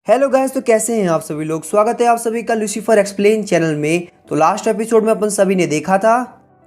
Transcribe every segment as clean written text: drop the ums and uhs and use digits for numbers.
Hello guys, तो कैसे हैं आप सभी लोग। स्वागत है आप सभी का लूसीफर एक्सप्लेन चैनल में। तो लास्ट एपिसोड में अपन सभी ने देखा था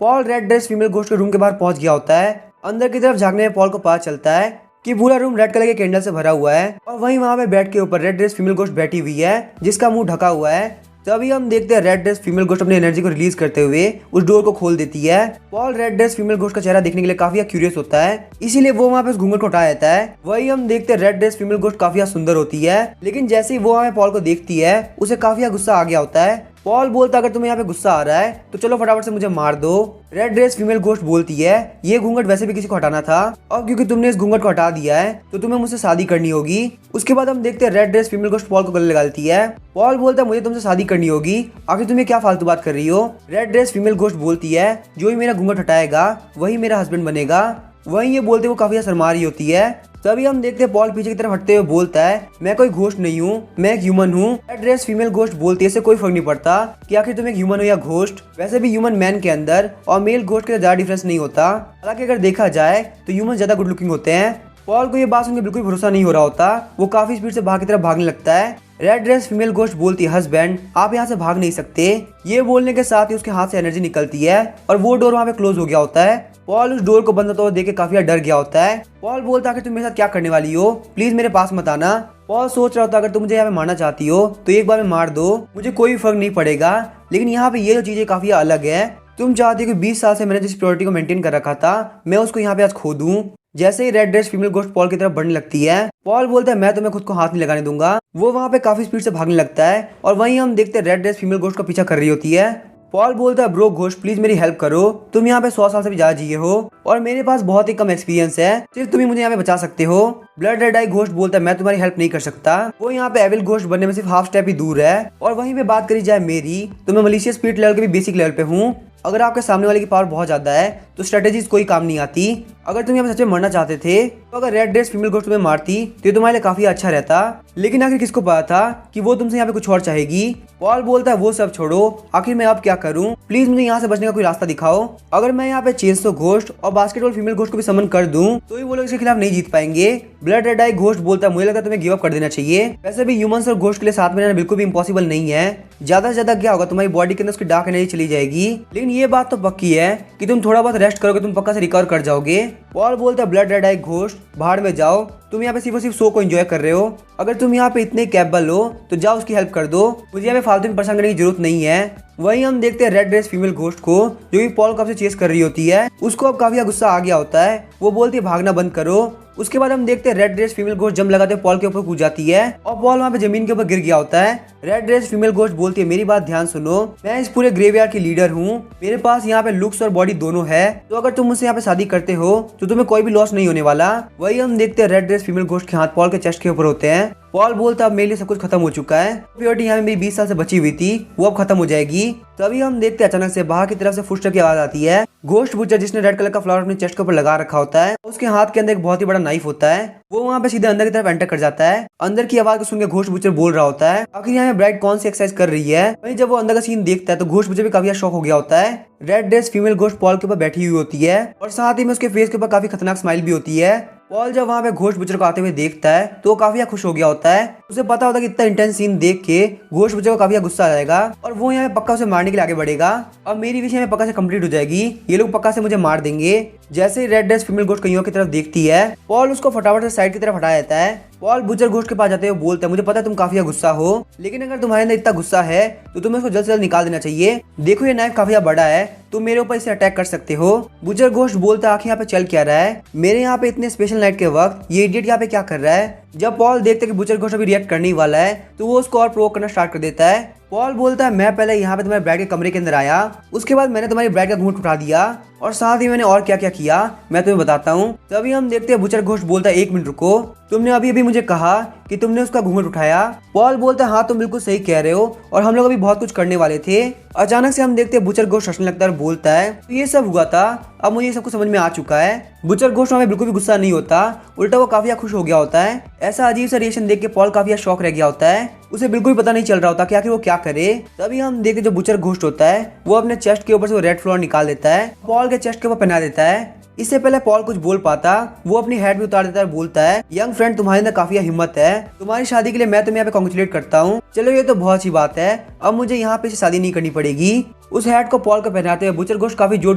Paul red dress female ghost के रूम के बाहर पहुंच गया होता है। अंदर की तरफ झांकने में पॉल को पता चलता है कि पूरा रूम रेड कलर के कैंडल से भरा हुआ है और वहीं वहां पे बेड के ऊपर रेड ड्रेस फीमेल घोस्ट बैठी हुई है जिसका मुंह ढका हुआ है। तभी हम देखते हैं रेड ड्रेस फीमेल घोस्ट अपनी एनर्जी को रिलीज करते हुए उस डोर को खोल देती है। Paul red dress female ghost का चेहरा देखने के लिए काफी क्यूरियस होता है, इसीलिए वो वहाँ पे उस घूंघट को हटा देता है। वही हम देखते हैं रेड ड्रेस फीमेल घोस्ट काफी सुंदर होती है, लेकिन जैसे ही वो वहाँ पे पॉल को देखती है उसे काफी गुस्सा आ गया होता है। पॉल बोलता अगर तुम्हें यहाँ पे गुस्सा आ रहा है तो चलो फटाफट से मुझे मार दो। रेड ड्रेस फीमेल घोस्ट बोलती है ये घूंघट वैसे भी किसी को हटाना था और क्योंकि तुमने इस घूंघट को हटा दिया है तो तुम्हें मुझसे शादी करनी होगी। उसके बाद हम देखते हैं red dress female ghost Paul को गले लगाती है। पॉल बोलता है मुझे तुमसे शादी करनी होगी, आखिर तुम्हें क्या फालतू बात कर रही हो। रेड ड्रेस फीमेल घोस्ट बोलती है जो ही मेरा घूंघट हटाएगा वही मेरा हस्बैंड बनेगा। वहीं ये बोलते वो काफी शर्मा रही होती है। तभी हम देखते हैं पॉल पीछे की तरफ हटते हुए बोलता है मैं कोई घोस्ट नहीं हूँ, मैं एक ह्यूमन हूँ। रेड ड्रेस फीमेल घोस्ट बोलती है इससे कोई फर्क नहीं पड़ता कि आखिर तुम एक ह्यूमन हो या घोस्ट। वैसे भी ह्यूमन मैन के अंदर और मेल घोस्ट के ज्यादा डिफरेंस नहीं होता। हालांकि अगर देखा जाए तो ह्यूमन ज्यादा गुड लुकिंग होते हैं। पॉल को ये बात सुनकर बिल्कुल भरोसा नहीं हो रहा होता, वो काफी स्पीड से बाहर की तरफ भागने लगता है। रेड ड्रेस फीमेल घोस्ट बोलती है हस्बैंड आप यहाँ से भाग नहीं सकते। ये बोलने के साथ ही उसके हाथ से एनर्जी निकलती है और वो डोर वहाँ पे क्लोज हो गया होता है। पॉल उस डोर को बंद होता हुआ देख के काफी डर गया होता है। पॉल बोलता है कि तुम मेरे साथ क्या करने वाली हो, प्लीज मेरे पास मत आना। पॉल सोच रहा होता अगर तुम मुझे यहाँ पे मारना चाहती हो तो एक बार में मार दो, मुझे कोई फर्क नहीं पड़ेगा। लेकिन यहाँ पे ये जो चीजें काफी अलग है, तुम चाहती हो कि 20 साल से मैंने जिस प्योरिटी को मेंटेन कर रखा था मैं उसको यहाँ पे आज खो दूं। जैसे ही रेड ड्रेस फीमेल घोस्ट पॉल की तरफ बढ़ने लगती है, पॉल बोलता है मैं तुम्हें खुद को हाथ नहीं लगाने दूंगा। वो वहाँ पे काफी स्पीड से भागने लगता है और वहीं हम देखते हैं रेड ड्रेस फीमेल घोस्ट का पीछा कर रही होती है। पॉल बोलता है ब्रो घोस्ट प्लीज मेरी हेल्प करो, तुम यहाँ पे 100 साल से भी ज्यादा जिए हो और मेरे पास बहुत ही कम एक्सपीरियंस है, सिर्फ तुम ही मुझे यहाँ पे बचा सकते हो। ब्लड रेड आई घोस्ट बोलता है मैं तुम्हारी हेल्प नहीं कर सकता, वो यहाँ पे एविल घोस्ट बनने में सिर्फ हाफ स्टेप ही दूर है। और वहीं पे बात करी जाए मेरी तो मैं मलिशियस स्पिरिट लेवल के भी बेसिक लेवल पे हूँ। अगर आपके सामने वाले की पावर बहुत ज्यादा है तो स्ट्रेटेजीज कोई काम नहीं आती। अगर तुम यहाँ पे सच में मरना चाहते थे तो अगर रेड ड्रेस फीमेल घोस्ट तुम्हें मारती तो ये तुम्हारे लिए काफी अच्छा रहता। लेकिन आखिर किसको पता था कि वो तुमसे यहाँ पे कुछ और चाहेगी। पॉल बोलता है वो सब छोड़ो, आखिर मैं अब क्या करूँ, प्लीज मुझे यहाँ से बचने का कोई रास्ता दिखाओ। अगर मैं यहाँ पे चेंसो घोस्ट और बास्केटबॉल फीमेल घोस्ट को भी समन कर दूं तो ही वो लोग इसके खिलाफ नहीं जीत पाएंगे। ब्लड रेड आई घोस्ट बोलता है मुझे लगता है तुम्हें गिव अप कर देना चाहिए। वैसे भी ह्यूमंस और घोस्ट के लिए साथ में रहना बिल्कुल भी इम्पॉसिबल नहीं है। ज्यादा से ज्यादा क्या होगा तुम्हारी बॉडी के अंदर उसकी डार्क एनर्जी चली जाएगी, लेकिन ये बात तो पक्की है कि तुम थोड़ा बहुत रेस्ट करोगे तुम पक्का से रिकवर कर जाओगे। पॉल बोलता है ब्लड रेड आई घोस्ट बाहर में जाओ, तुम यहाँ पे सिर्फ और सिर्फ शो को एंजॉय कर रहे हो। अगर तुम यहाँ पे इतने कैपेबल हो तो जाओ उसकी हेल्प कर दो, मुझे यहाँ पे फालतू में परेशान करने की जरूरत नहीं है। वहीं हम देखते हैं रेड ड्रेस फीमेल घोस्ट को जो कि पॉल कब से चेस कर रही होती है, उसको अब काफी गुस्सा आ गया होता है। वो बोलती है भागना बंद करो। उसके बाद हम देखते हैं red dress female ghost jump लगाते पॉल के ऊपर कूद जाती है और पॉल वहाँ पे जमीन के ऊपर गिर गया होता है। रेड ड्रेस फीमेल घोस्ट बोलती है मेरी बात ध्यान सुनो, मैं इस पूरे ग्रेवयार्ड की लीडर हूँ, मेरे पास यहाँ पे लुक्स और बॉडी दोनों है, तो अगर तुम मुझसे यहाँ पे शादी करते हो तो तुम्हें कोई भी लॉस नहीं होने वाला। वही हम देखते हैं रेड ड्रेस फीमेल घोस्ट के हाथ पॉल के चेस्ट के ऊपर होते हैं। पॉल बोलता अब मेरे लिए सब कुछ खत्म हो चुका है, प्योरिटी यहाँ मेरी 20 साल से बची हुई थी वो अब खत्म हो जाएगी। तभी हम देखते हैं अचानक से बाहर की तरफ से फुटस्टेप की आवाज आती है। घोस्ट बुचर जिसने रेड कलर का फ्लावर अपने चेस्ट के ऊपर लगा रखा होता है, उसके हाथ के अंदर एक बहुत ही बड़ा नाइफ होता है। वो वहाँ पे सीधे अंदर की तरफ एंटर कर जाता है। अंदर की आवाज को सुनकर घोस्ट बुचर बोल रहा होता है आखिर यहाँ ब्राइट कौन सी एक्सरसाइज कर रही है। वहीं जब वो अंदर का सीन देखता है तो घोस्ट बुचर भी काफी शॉक हो गया होता है। Red dress female ghost Paul के ऊपर बैठी हुई होती है और साथ ही में उसके फेस के ऊपर काफी खतरनाक स्माइल भी होती है। पॉल जब वहाँ पे घोस्ट बुचर को आते हुए देखता है तो वो काफी खुश हो गया होता है। उसे पता होता है कि इतना इंटेंस सीन देख के घोस्ट बुचर को काफी गुस्सा आ जाएगा और वो यहाँ पे पक्का उसे मारने के लिए आगे बढ़ेगा। अब मेरी विश यहाँ पे पक्का से कंप्लीट हो जाएगी, ये लोग पक्का से मुझे मार देंगे। जैसे ही रेड ड्रेस फीमेल घोस्ट कईयों की तरफ देखती है, पॉल उसको फटाफट से साइड की तरफ हटा देता है। पॉल बुचर घोस्ट के पास जाते हुए बोलता है मुझे पता है तुम काफी गुस्सा हो, लेकिन अगर तुम्हारे अंदर इतना गुस्सा है तो तुम्हें उसको जल्द से जल्द निकाल देना चाहिए। देखो ये नाइफ काफी बड़ा है, तुम मेरे ऊपर इसे अटैक कर सकते हो। बुचर घोस्ट बोलता है आखिर यहाँ पे चल क्या रहा है, मेरे यहाँ पे इतने स्पेशल नाइट के वक्त ये इडियट यहाँ पे क्या कर रहा है। जब पॉल देखता है कि बुचर घोस्ट अभी रिएक्ट करने ही वाला है तो वो उसको और प्रोवोक करना स्टार्ट कर देता है। पॉल बोलता है मैं पहले यहाँ पे तुम्हारे ब्राइड के कमरे के अंदर आया, उसके बाद मैंने तुम्हारी ब्राइड का घूंघट उठा दिया और साथ ही मैंने और क्या क्या किया मैं तुम्हें बताता हूँ। तभी हम देखते हैं बुचर घोस्ट बोलता है 1 मिनट रुको, तुमने अभी अभी मुझे कहा कि तुमने उसका घूंघट उठाया। पॉल बोलता है हाँ तुम बिल्कुल सही कह रहे हो और हम लोग अभी बहुत कुछ करने वाले थे। अचानक से हम देखते हैं बुचर घोस्ट हंसने लगता है और बोलता है तो ये सब हुआ था, अब मुझे सब कुछ समझ में आ चुका है। बुचर घोस्ट हमें बिल्कुल भी गुस्सा नहीं होता, उल्टा वो काफी खुश हो गया होता है। ऐसा अजीब सा रिएक्शन देख के पॉल काफी शॉक रह गया होता है, उसे बिल्कुल पता नहीं चल रहा होता कि आखिर वो क्या करे। तभी हम देखते जो बुचर घोस्ट होता है वो अपने चेस्ट के ऊपर से वो रेड फ्लावर निकाल देता है, पॉल के चेस्ट के ऊपर पहना देता है। इससे पहले पॉल कुछ बोल पाता, वो अपनी हैट भी उतार देता है और बोलता है, यंग फ्रेंड तुम्हारे अंदर काफी हिम्मत है, तुम्हारी शादी के लिए मैं तुम्हें यहाँ पे कांग्रेचुलेट करता हूँ। चलो ये तो बहुत अच्छी बात है, अब मुझे यहाँ पे शादी नहीं करनी पड़ेगी। उस हैट को पॉल को पहनाते हुए बुचर घोस्ट काफी जोर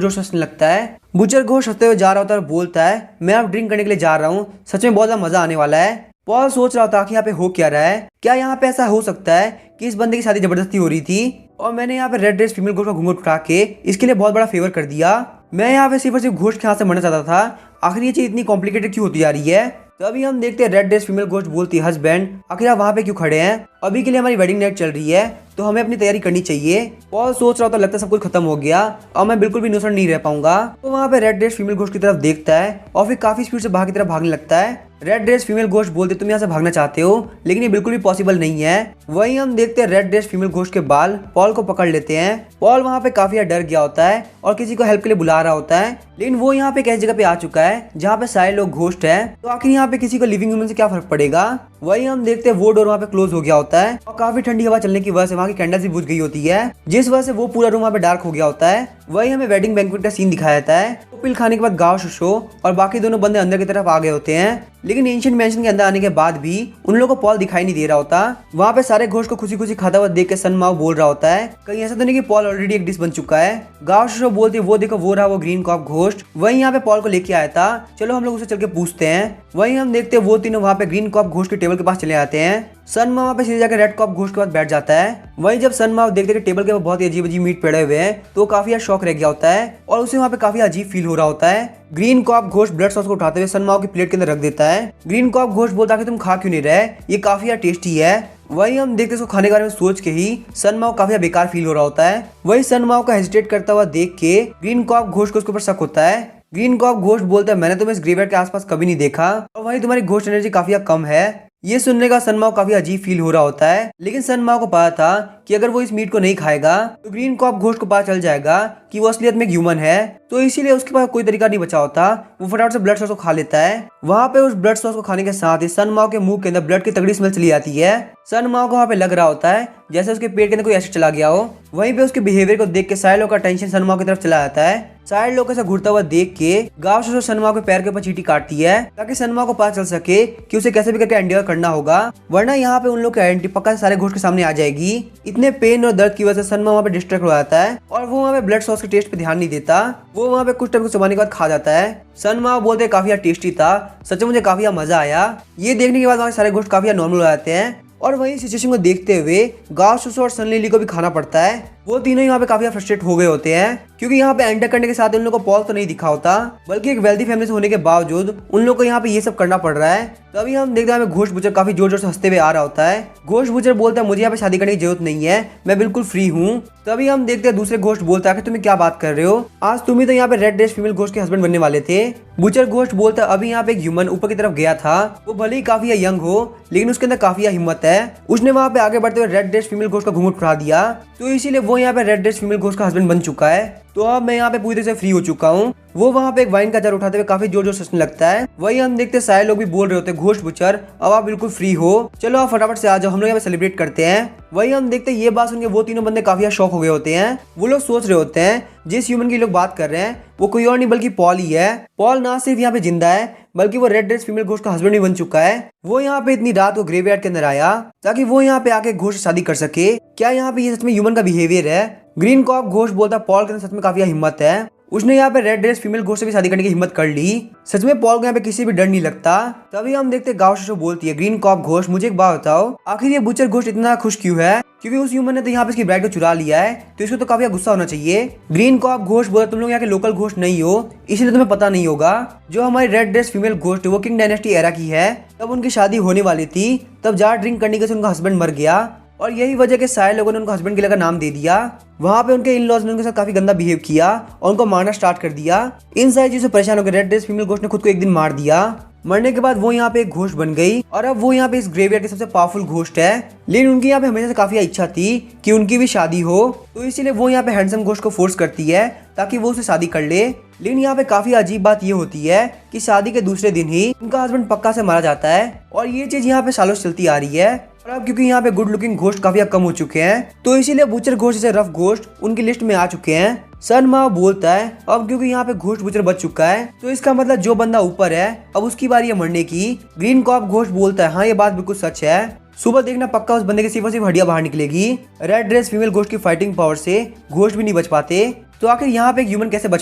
जोर से हंसने लगता है। बुचर घोस्ट हंसते हुए जा रहा होता है और बोलता है, मैं अब ड्रिंक करने के लिए जा रहा हूँ, सच में बहुत ज्यादा मजा आने वाला है। पॉल सोच रहा था कि यहाँ पे हो क्या रहा है, क्या यहाँ पे ऐसा हो सकता है कि इस बंदे की शादी जबरदस्ती हो रही थी और मैंने यहाँ पे रेड ड्रेस फीमेल घोस्ट का घूंघट उठा के इसके लिए बहुत बड़ा फेवर कर दिया। मैं यहाँ पे सिर्फ और सिर्फ घोस्ट के हाथ से मरना चाहता था, आखिर ये चीज इतनी कॉम्प्लिकेटेड क्यों होती जा रही है। तभी हम देखते हैं रेड ड्रेस फीमेल घोस्ट बोलती है, हस्बैंड आखिर आप वहाँ पे क्यों खड़े हैं, अभी के लिए हमारी वेडिंग नाइट चल रही है तो हमें अपनी तैयारी करनी चाहिए। पॉल सोच रहा था, लगता है सब कुछ खत्म हो गया और मैं बिल्कुल भी इनोसेंट नहीं रह पाऊंगा। तो वहाँ पे रेड ड्रेस फीमेल घोस्ट की तरफ देखता है और फिर काफी स्पीड से बाहर की तरफ भागने लगता है। रेड ड्रेस फीमेल घोस्ट बोलते तुम यहाँ से भागना चाहते हो लेकिन ये बिल्कुल भी पॉसिबल नहीं है। वहीं हम देखते हैं रेड ड्रेस फीमेल घोस्ट के बाल पॉल को पकड़ लेते हैं। पॉल वहाँ पे काफी डर गया होता है और किसी को हेल्प के लिए बुला रहा होता है, लेकिन वो यहाँ पे एक ऐसी जगह पे आ चुका है जहाँ पे सारे लोग घोस्ट है, तो आखिर यहाँ पे किसी को लिविंग ह्यूमन से क्या फर्क पड़ेगा। वहीं हम देखते हैं वो डोर वहाँ पे क्लोज हो गया होता है और काफी ठंडी हवा चलने की वजह से वहाँ की कैंडल्स भी बुझ गई होती है, जिस वजह से वो पूरा रूम वहाँ पे डार्क हो गया होता है। वही हमें वेडिंग बैंक्वेट का सीन दिखाया जाता है। तो पिल खाने के बाद गाओ शुशो और बाकी दोनों बंदे अंदर की तरफ आ गए होते हैं, लेकिन एंशिएंट मैंशन के अंदर आने के बाद भी उन लोगों को पॉल दिखाई नहीं दे रहा होता। वहाँ पे सारे घोस्ट को खुशी खुशी खाता हुआ देख के सन माओ बोल रहा होता है, कहीं ऐसा तो नहीं कि पॉल ऑलरेडी एक डिश बन चुका है। गाओ शुशो बोलती है, वो देखो वो रहा वो ग्रीन कॉप घोस्ट, वही यहाँ पे पॉल को लेके आया था, चलो हम लोग उसे चल के पूछते हैं। वहीं हम देखते हैं वो तीनों वहाँ पे ग्रीन कॉप घोस्ट के टेबल के पास चले आते हैं। सन माओ वहाँ पे सीधे जाकर रेड कॉप घोस्ट के पास बैठ जाता है। वहीं जब सन माओ देखते कि टेबल के बहुत ही अजीब अजीब मीट पड़े हुए हैं तो वो काफी शॉक रह गया होता है और उसे वहाँ पे काफी अजीब फील हो रहा होता है। Green cop ghost blood sauce को उठाते हुए सन माओ की प्लेट के अंदर रख देता है। ग्रीन कॉप घोस्ट बोलता है कि तुम खा क्यों नहीं रहे, ये काफी टेस्टी है। वही हम देखते इसको खाने के बारे में सोच के ही सन माओ काफी बेकार फील हो रहा होता है। वही सन माओ का हेजिटेट करता हुआ देख के ग्रीन कॉप घोस्ट को उसके ऊपर शक होता है। ग्रीन कॉप घोस्ट बोलता है, मैंने तुम्हें इस ग्रेवयार्ड के आसपास कभी नहीं देखा और वही तुम्हारी घोस्ट एनर्जी काफी कम है। ये सुनने का सन माओ काफी अजीब फील हो रहा होता है, लेकिन सन माओ को पता था कि अगर वो इस मीट को नहीं खाएगा तो ग्रीन कॉप घोस्ट को पता चल जाएगा कि वो असलियत में एक ह्यूमन है, तो इसीलिए उसके पास कोई तरीका नहीं बचा होता, वो फटाफट से ब्लड सॉस को खा लेता है। वहाँ पे उस ब्लड सॉस को खाने के साथ ही सन माओ के मुंह के अंदर ब्लड की तगड़ी स्मेल चली आती है। सन माओ को वहाँ पे लग रहा होता है जैसे उसके पेट के अंदर कोई एसिड चला गया हो। वहीं पे उसके बिहेवियर को देख के सारे लोग का अटेंशन सन माओ की तरफ चला जाता है। सारे लोग ऐसा घूरता हुआ देख के गाँव से सन माओ के पैर के ऊपर चींटी काटती है ताकि सन माओ को पता चल सके कि उसे कैसे भी करके एंड्योर करना होगा, वरना यहाँ पे उन लोग की आइडेंटिटी पक्का सारे घोस्ट के सामने आ जाएगी। इतने पेन और दर्द की वजह से सन माओ वहाँ पे डिस्ट्रैक्ट हो जाता है और वो वहाँ पे ब्लड सॉस के टेस्ट पे ध्यान नहीं देता, वो वहाँ पे कुछ टाइम को चबाने के बाद खा जाता है। सन माओ बोलते काफी टेस्टी था, सच में मुझे काफी मजा आया। ये देखने के बाद वहाँ सारे घोस्ट काफी नॉर्मल हो जाते हैं और वही सिचुएशन को देखते हुए गाओ शुशो और सन लिली को भी खाना पड़ता है। वो तीनों यहाँ पे काफी फ्रस्ट्रेट हो गए होते हैं क्योंकि यहाँ पे एंटर करने के साथ उन लोगों को पॉल तो नहीं दिखा होता, बल्कि एक वेल्दी फैमिली से होने के बावजूद उन लोगों को यहाँ पे ये सब करना पड़ रहा है। तभी हम देखते हैं हमें घोस्ट बुचर काफी जोर जोर से हंसते हुए आ रहा होता है। घोस्ट बुचर बोलता है, मुझे यहाँ पे शादी करने की जरूरत नहीं है, मैं बिल्कुल फ्री हूँ। तभी हम देखते हैं दूसरे घोस्ट बोलता है कि तुम्हें क्या बात कर रहे हो, आज तुम ही तो यहाँ पे रेड ड्रेस फीमेल घोस्ट के हस्बैंड बनने वाले थे। बुचर घोस्ट बोलता है, अभी यहाँ पे एक ह्यूमन ऊपर की तरफ गया था, वो भले ही काफी यंग हो लेकिन उसके अंदर काफी हिम्मत है, उसने वहाँ पे आगे बढ़ते हुए रेड ड्रेस फीमेल घोस्ट का घूंघट उठा दिया, तो इसीलिए वो यहाँ पे रेड ड्रेस फीमेल घोस्ट का हस्बैंड बन चुका है। तो अब मैं यहाँ पे पूरी तरह से फ्री हो चुका हूँ। वो वहाँ पे एक वाइन का जार उठाते हुए काफी जोर जोर से हंसने लगता है। वही हम देखते सारे लोग भी बोल रहे होते, घोस्ट बुचर अब आप बिल्कुल फ्री हो, चलो आप फटाफट से आ जाओ, हम लोग यहाँ पे सेलिब्रेट करते हैं। वही हम देखते ये बात सुन के वो तीनों बंदे काफी शॉक हो गए होते हैं। वो लोग सोच रहे होते हैं जिस ह्यूमन की लोग बात कर रहे हैं वो कोई और नहीं बल्कि पॉल ही है। पॉल ना सिर्फ यहाँ पे जिंदा है बल्कि वो रेड ड्रेस फीमेल घोस्ट का हस्बैंड भी बन चुका है। वो यहाँ पे इतनी रात को ग्रेवयार्ड के अंदर आया ताकि वो यहाँ पे आके घोस्ट से शादी कर सके। क्या यहाँ पे ये सच में ह्यूमन का बिहेवियर है? ग्रीन कॉप घोस्ट बोलता पॉल के अंदर सच में काफी हिम्मत है, उसने यहाँ पे रेड ड्रेस फीमेल घोस्ट से भी शादी करने की हिम्मत कर ली। सच में पॉल को यहाँ पे किसी भी डर नहीं लगता। तभी हम देखते गाओ शुशो बोलती है, ग्रीन कॉप घोस्ट मुझे एक बात बताओ, आखिर ये बुचर घोस्ट इतना खुश क्यों है? क्योंकि उस ह्यूमन ने तो यहाँ पे इसकी ब्राइड को चुरा लिया है, तो इसको तो काफी गुस्सा होना चाहिए। ग्रीन कॉप घोस्ट बोला तुम लोग यहाँ के लोकल घोस्ट नहीं हो, इसलिए तुम्हें पता नहीं होगा। जो हमारी रेड ड्रेस फीमेल घोस्ट वो किंग डायनेस्टी एरा की है, तब उनकी शादी होने वाली थी, तब जार ड्रिंक करने के उनका हस्बैंड मर गया और यही वजह के सारे लोगों ने उनको हस्बैंड के लिए नाम दे दिया। वहाँ पे उनके इन लॉज ने उनके साथ काफी गंदा बिहेव किया और उनको मारना स्टार्ट कर दिया। इन सारी चीजों से परेशान होकर रेड ड्रेस फीमेल घोस्ट ने खुद को एक दिन मार दिया। मरने के बाद वो यहाँ पे एक घोस्ट बन गई और अब वो यहाँ पे इस ग्रेवयार्ड की सबसे पावरफुल घोस्ट है। लेकिन उनकी यहाँ पे हमेशा से काफी इच्छा थी कि उनकी भी शादी हो, तो इसीलिए वो यहाँ पे हैंडसम घोस्ट को फोर्स करती है ताकि वो उसे शादी कर ले। लेकिन यहाँ पे काफी अजीब बात ये होती है कि शादी के दूसरे दिन ही उनका हस्बैंड पक्का से मारा जाता है और ये चीज यहाँ पे सालों से चलती आ रही है। और अब क्योंकि यहाँ पे गुड लुकिंग घोस्ट काफी कम हो चुके हैं, तो इसीलिए बूचर घोस्ट जैसे रफ घोस्ट उनकी लिस्ट में आ चुके हैं। सन माओ बोलता है अब क्योंकि यहाँ पे घोस्ट बूचर बच चुका है, तो इसका मतलब जो बंदा ऊपर है अब उसकी बारी है मरने की। ग्रीन कॉप घोस्ट बोलता है हाँ ये बात बिल्कुल सच है, सुबह देखना पक्का उस बंदे की सिर्फ और सिर्फ हड्डियां बाहर निकलेगी। रेड ड्रेस फीमेल घोस्ट की फाइटिंग पावर से घोस्ट भी नहीं बच पाते, तो आखिर यहाँ पे एक ह्यूमन कैसे बच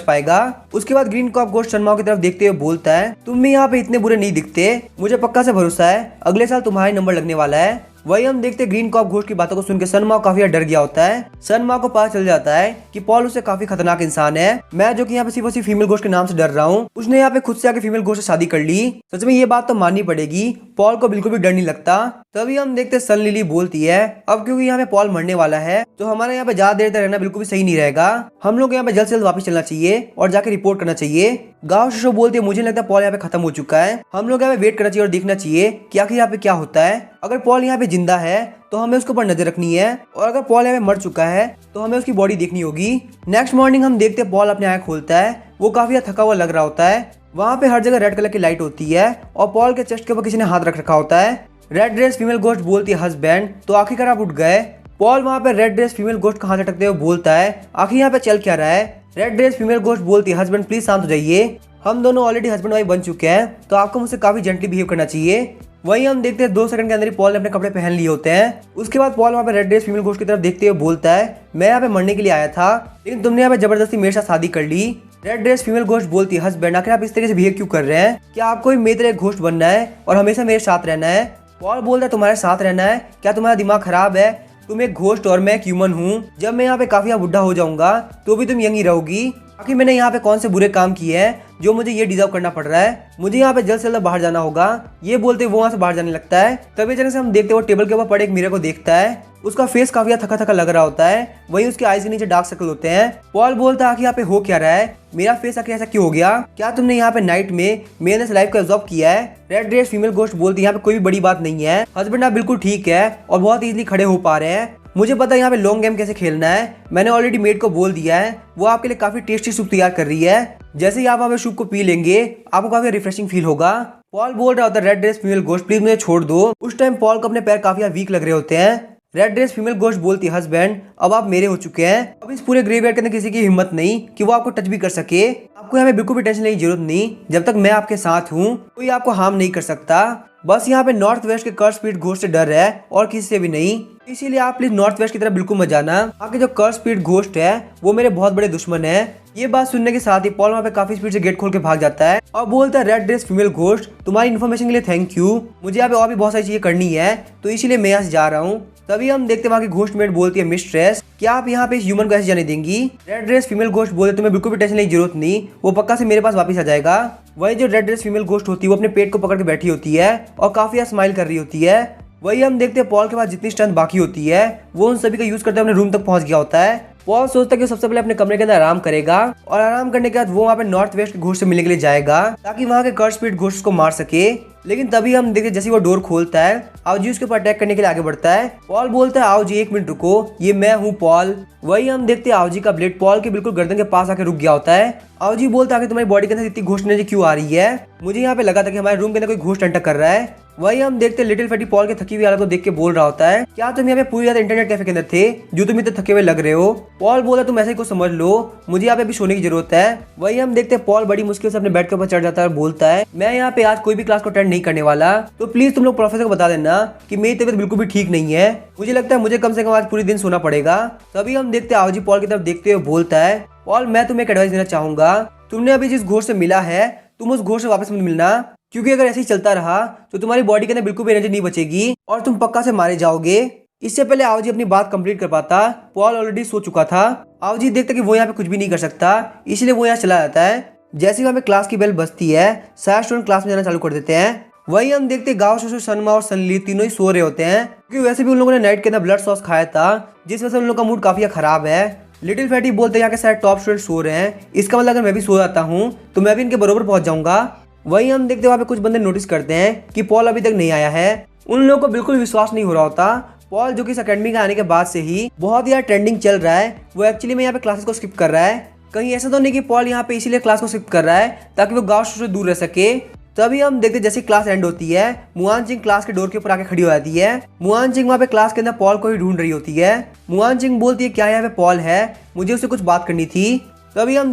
पाएगा। उसके बाद ग्रीन कॉप घोस्ट सनमाओ की तरफ देखते हुए बोलता है तुम भी यहाँ पे इतने बुरे नहीं दिखते, मुझे पक्का से भरोसा है अगले साल तुम्हारा नंबर लगने वाला है। वही हम देखते ग्रीन कॉप घोस्ट की बातों को सुनकर सनमाओ काफी डर गया होता है। सनमाओ को पता चल जाता है कि पॉल उससे काफी खतरनाक इंसान है। मैं जो कि यहाँ पे सिर्फ और सिर्फ फीमेल घोस्ट के नाम से डर रहा हूँ, उसने यहाँ पे खुद से आके फीमेल घोस्ट से शादी कर ली। सच में ये बात तो माननी पड़ेगी, पॉल को बिल्कुल भी डर नहीं लगता। तभी हम देखते सन लिली बोलती है अब क्योंकि यहाँ पे पॉल मरने वाला है, तो हमारे यहाँ पे ज्यादा देर तक रहना बिल्कुल भी सही नहीं रहेगा। हम लोग यहाँ पे जल्द से जल्द वापस चलना चाहिए और जाके रिपोर्ट करना चाहिए। गाँव शो बोलती है मुझे लगता है पॉल यहाँ पे खत्म हो चुका है, हम लोग यहाँ पे वेट करना चाहिए और देखना चाहिए कि आखिर यहाँ पे क्या होता है। अगर पॉल यहाँ पे जिंदा है तो हमें उसके ऊपर नजर रखनी है, और अगर पॉल यहाँ पे मर चुका है तो हमें उसकी बॉडी देखनी होगी। नेक्स्ट मॉर्निंग हम देखते हैं पॉल अपने आँख खोलता है, वो काफी थका हुआ लग रहा होता है। वहाँ पे हर जगह रेड कलर की लाइट होती है और पॉल के चेस्ट के ऊपर किसी ने हाथ रख रखा होता है। रेड ड्रेस फीमेल घोस्ट बोलती है हस्बैंड, तो आखिरकार आप उठ गए। पॉल वहाँ पे रेड ड्रेस फीमेल घोस्ट का हाथ अटकते हुए बोलता है आखिर यहाँ पे चल क्या रहा है। रेड ड्रेस फीमेल घोस्ट बोलती है हस्बैंड प्लीज शांत हो जाइए, हम दोनों ऑलरेडी हस्बैंड वाइफ बन चुके हैं, तो आपको मुझसे काफी जेंटली बिहेव करना चाहिए। वहीं हम देखते हैं 2 सेकंड के अंदर ही पॉल ने अपने कपड़े पहन लिए होते हैं। उसके बाद पॉल वहाँ पे रेड ड्रेस फीमेल घोस्ट की तरफ देखते हुए बोलता है मैं यहाँ पे मरने के लिए आया था, लेकिन तुमने यहाँ पे जबरदस्ती मेरे साथ शादी कर ली। रेड ड्रेस फीमेल घोस्ट बोलती है हस्बैंड आखिर आप इस तरीके से बिहेव क्यों कर रहे हैं, क्या आपको भी मेरे तरह घोस्ट बनना है और हमेशा मेरे साथ रहना है। पॉल बोलता है तुम्हारे साथ रहना है, क्या तुम्हारा दिमाग खराब है, तुम एक घोस्ट और मैं एक ह्यूमन हूँ, जब मैं यहाँ पे काफी बुढ़ा हो जाऊंगा तो भी तुम यंग ही रहोगी। आखिर मैंने यहाँ पे कौन से बुरे काम किए हैं जो मुझे ये डिजर्व करना पड़ रहा है, मुझे यहाँ पे जल्द से जल्द बाहर जाना होगा। ये बोलते वो वहाँ से बाहर जाने लगता है। तभी अचानक से हम देखते वो टेबल के ऊपर पड़े एक मिरर को देखता है, उसका फेस काफी थका थका लग रहा होता है, वहीं उसके आईज के नीचे डार्क सर्कल होते हैं। पॉल बोलता है आखिर यहाँ पे हो क्या रहा है, मेरा फेस आखिर ऐसा क्यों हो गया, क्या तुमने यहाँ पे नाइट में मेरे लाइफ को एब्जॉर्ब किया है। रेड ड्रेस फीमेल घोस्ट बोलती है यहाँ पे कोई भी बड़ी बात नहीं है, हस्बैंड आप बिल्कुल ठीक है और बहुत इजीली खड़े हो पा रहे हैं, मुझे पता है यहाँ पे लॉन्ग गेम कैसे खेलना है, मैंने ऑलरेडी मेड को बोल दिया है, वो आपके लिए काफी टेस्टी सूप तैयार कर रही है, जैसे ही आप हमें सूप को पी लेंगे आपको काफी रिफ्रेशिंग फील होगा। पॉल बोल रहा होता है red dress female ghost please मुझे छोड़ दो। उस टाइम पॉल को अपने पैर काफी वीक लग रहे होते हैं। रेड ड्रेस फीमेल घोस्ट बोलती है हस्बैंड अब आप मेरे हो चुके हैं, अब इस पूरे ग्रेवयार्ड के अंदर किसी की हिम्मत नहीं कि वो आपको टच भी कर सके, आपको यहाँ पे बिल्कुल भी टेंशन लेने की जरूरत नहीं, जब तक मैं आपके साथ हूँ कोई आपको हार्म नहीं कर सकता। बस यहाँ पे नॉर्थ वेस्ट के कर्स स्पीड घोस्ट से डर है और किसी से भी नहीं, इसीलिए आप प्लीज नॉर्थ वेस्ट की तरफ बिल्कुल मत जाना, आपके जो कर्स स्पीड घोस्ट है वो मेरे बहुत बड़े दुश्मन है। ये बात सुनने के साथ ही पॉल वहाँ पे काफी स्पीड से गेट खोल के भाग जाता है और बोलता है रेड ड्रेस फीमेल घोस्ट तुम्हारी इन्फॉर्मेशन के लिए थैंक यू, मुझे यहाँ पे और भी बहुत सारी चीजें करनी है तो इसीलिए मैं यहाँ से जा रहा हूँ। तभी हम देखते वहाँ की घोस्ट मेट बोलती है मिस्ट्रेस क्या आप यहाँ पे इस ह्यूमन को ऐसे जाने देंगी। रेड ड्रेस फीमेल घोस्ट बोलते तुम्हें बिल्कुल भी टेंशन लेने की जरूरत नहीं, वो पक्का से मेरे पास वापस आ जाएगा। वही जो रेड ड्रेस फीमेल घोस्ट होती है वो अपने पेट को पकड़ के बैठी होती है और काफी स्माइल कर रही होती है। वही हम देखते हैं पॉल के पास जितनी स्ट्रेंथ बाकी होती है वो उन सभी का यूज करते अपने रूम तक पहुंच गया होता है। पॉल सोचता है कि सबसे पहले अपने कमरे के अंदर आराम करेगा और आराम करने के बाद वो वहाँ पे नॉर्थ वेस्ट के घोस्ट से मिलने के लिए जाएगा ताकि वहाँ के कर्स स्पीड घोस्ट को मार सके। लेकिन तभी हम देखते जैसे वो डोर खोलता है आओजी उसके ऊपर अटैक करने के लिए आगे बढ़ता है। पॉल बोलता है आओजी 1 मिनट रुको, ये मैं हूँ पॉल। वही हम देखते हैं आओजी का ब्लेड पॉल के बिल्कुल गर्दन के पास आके रुक गया होता है। आओजी बोलता है कि तुम्हारी बॉडी के अंदर इतनी घोस्ट एनर्जी क्यों आ रही है, मुझे यहाँ पे लगा था कि हमारे रूम के अंदर कोई घोस्ट एंटर कर रहा है। वही हम देखते हैं लिटिल फैटी पॉल के थकी हुई हालत को देख के बोल रहा होता है क्या तुम यहाँ पे पूरी रात इंटरनेट कैफे के अंदर थे जो तुम इतने थके हुए लग रहे हो। पॉल बोला तुम ऐसे ही कुछ समझ लो, मुझे यहाँ पे भी सोने की जरूरत है। वही हम देखते हैं पॉल बड़ी मुश्किल से अपने बेड के ऊपर चढ़ जाता है और बोलता है मैं यहाँ पे आज कोई भी क्लास को अटेंड नहीं करने वाला, तो प्लीज तुम लोग प्रोफेसर को बता देना कि मेरी तबीयत बिल्कुल भी ठीक नहीं है, मुझे लगता है मुझे कम से कम आज पूरी दिन सोना पड़ेगा। तभी हम देखते हैं आओजी पॉल की तरफ देखते हुए बोलता है पॉल मैं तुम्हें एक एडवाइस देना चाहूंगा, तुमने अभी जिस घोस्ट से मिला है तुम उस घोस्ट से वापस मत मिलना, क्योंकि अगर ऐसे ही चलता रहा तो तुम्हारी बॉडी के अंदर बिल्कुल भी एनर्जी नहीं बचेगी और तुम पक्का से मारे जाओगे। इससे पहले आओजी अपनी बात कंप्लीट कर पाता पॉल ऑलरेडी सो चुका था। आओजी देखता कि वो यहाँ पे कुछ भी नहीं कर सकता, इसलिए वो यहाँ चला जाता है। जैसे ही वहाँ पे क्लास की बेल बजती है सारे स्टूडेंट क्लास में जाना चालू कर देते हैं। वही हम देखते गाँव शोशो सनमा और सनली तीनों ही सो रहे होते हैं क्योंकि वैसे भी उन लोगों ने नाइट के अंदर ब्लड सॉस खाया था जिस वजह से उन लोगों का मूड काफी खराब है। लिटिल फैटी बोलते हैं यहाँ के सारे टॉप स्टूडेंट सो रहे हैं, इसका मतलब अगर मैं भी सो जाता हूँ तो मैं भी इनके बरोबर पहुंच जाऊंगा। वही हम देखते वहाँ पे कुछ बंदे नोटिस करते हैं कि पॉल अभी तक नहीं आया है। उन लोगों को बिल्कुल विश्वास नहीं हो रहा होता पॉल जो कि इस अकेडमी के आने के बाद से ही बहुत ही ट्रेंडिंग चल रहा है, वो एक्चुअली में यहाँ पे क्लासेस को स्किप कर रहा है। कहीं ऐसा तो नहीं कि पॉल यहाँ पे इसीलिए क्लास को स्किप कर रहा है ताकि वो गाँव से दूर रह सके। तभी हम देखते जैसे क्लास एंड होती है, मुआन जिंग क्लास के डोर के ऊपर आके खड़ी हो जाती है। मुआन जिंग वहाँ पे क्लास के अंदर पॉल को ही ढूंढ रही होती है। मुआन जिंग बोलती है क्या यहाँ पे पॉल है, मुझे उससे कुछ बात करनी थी। तभी हम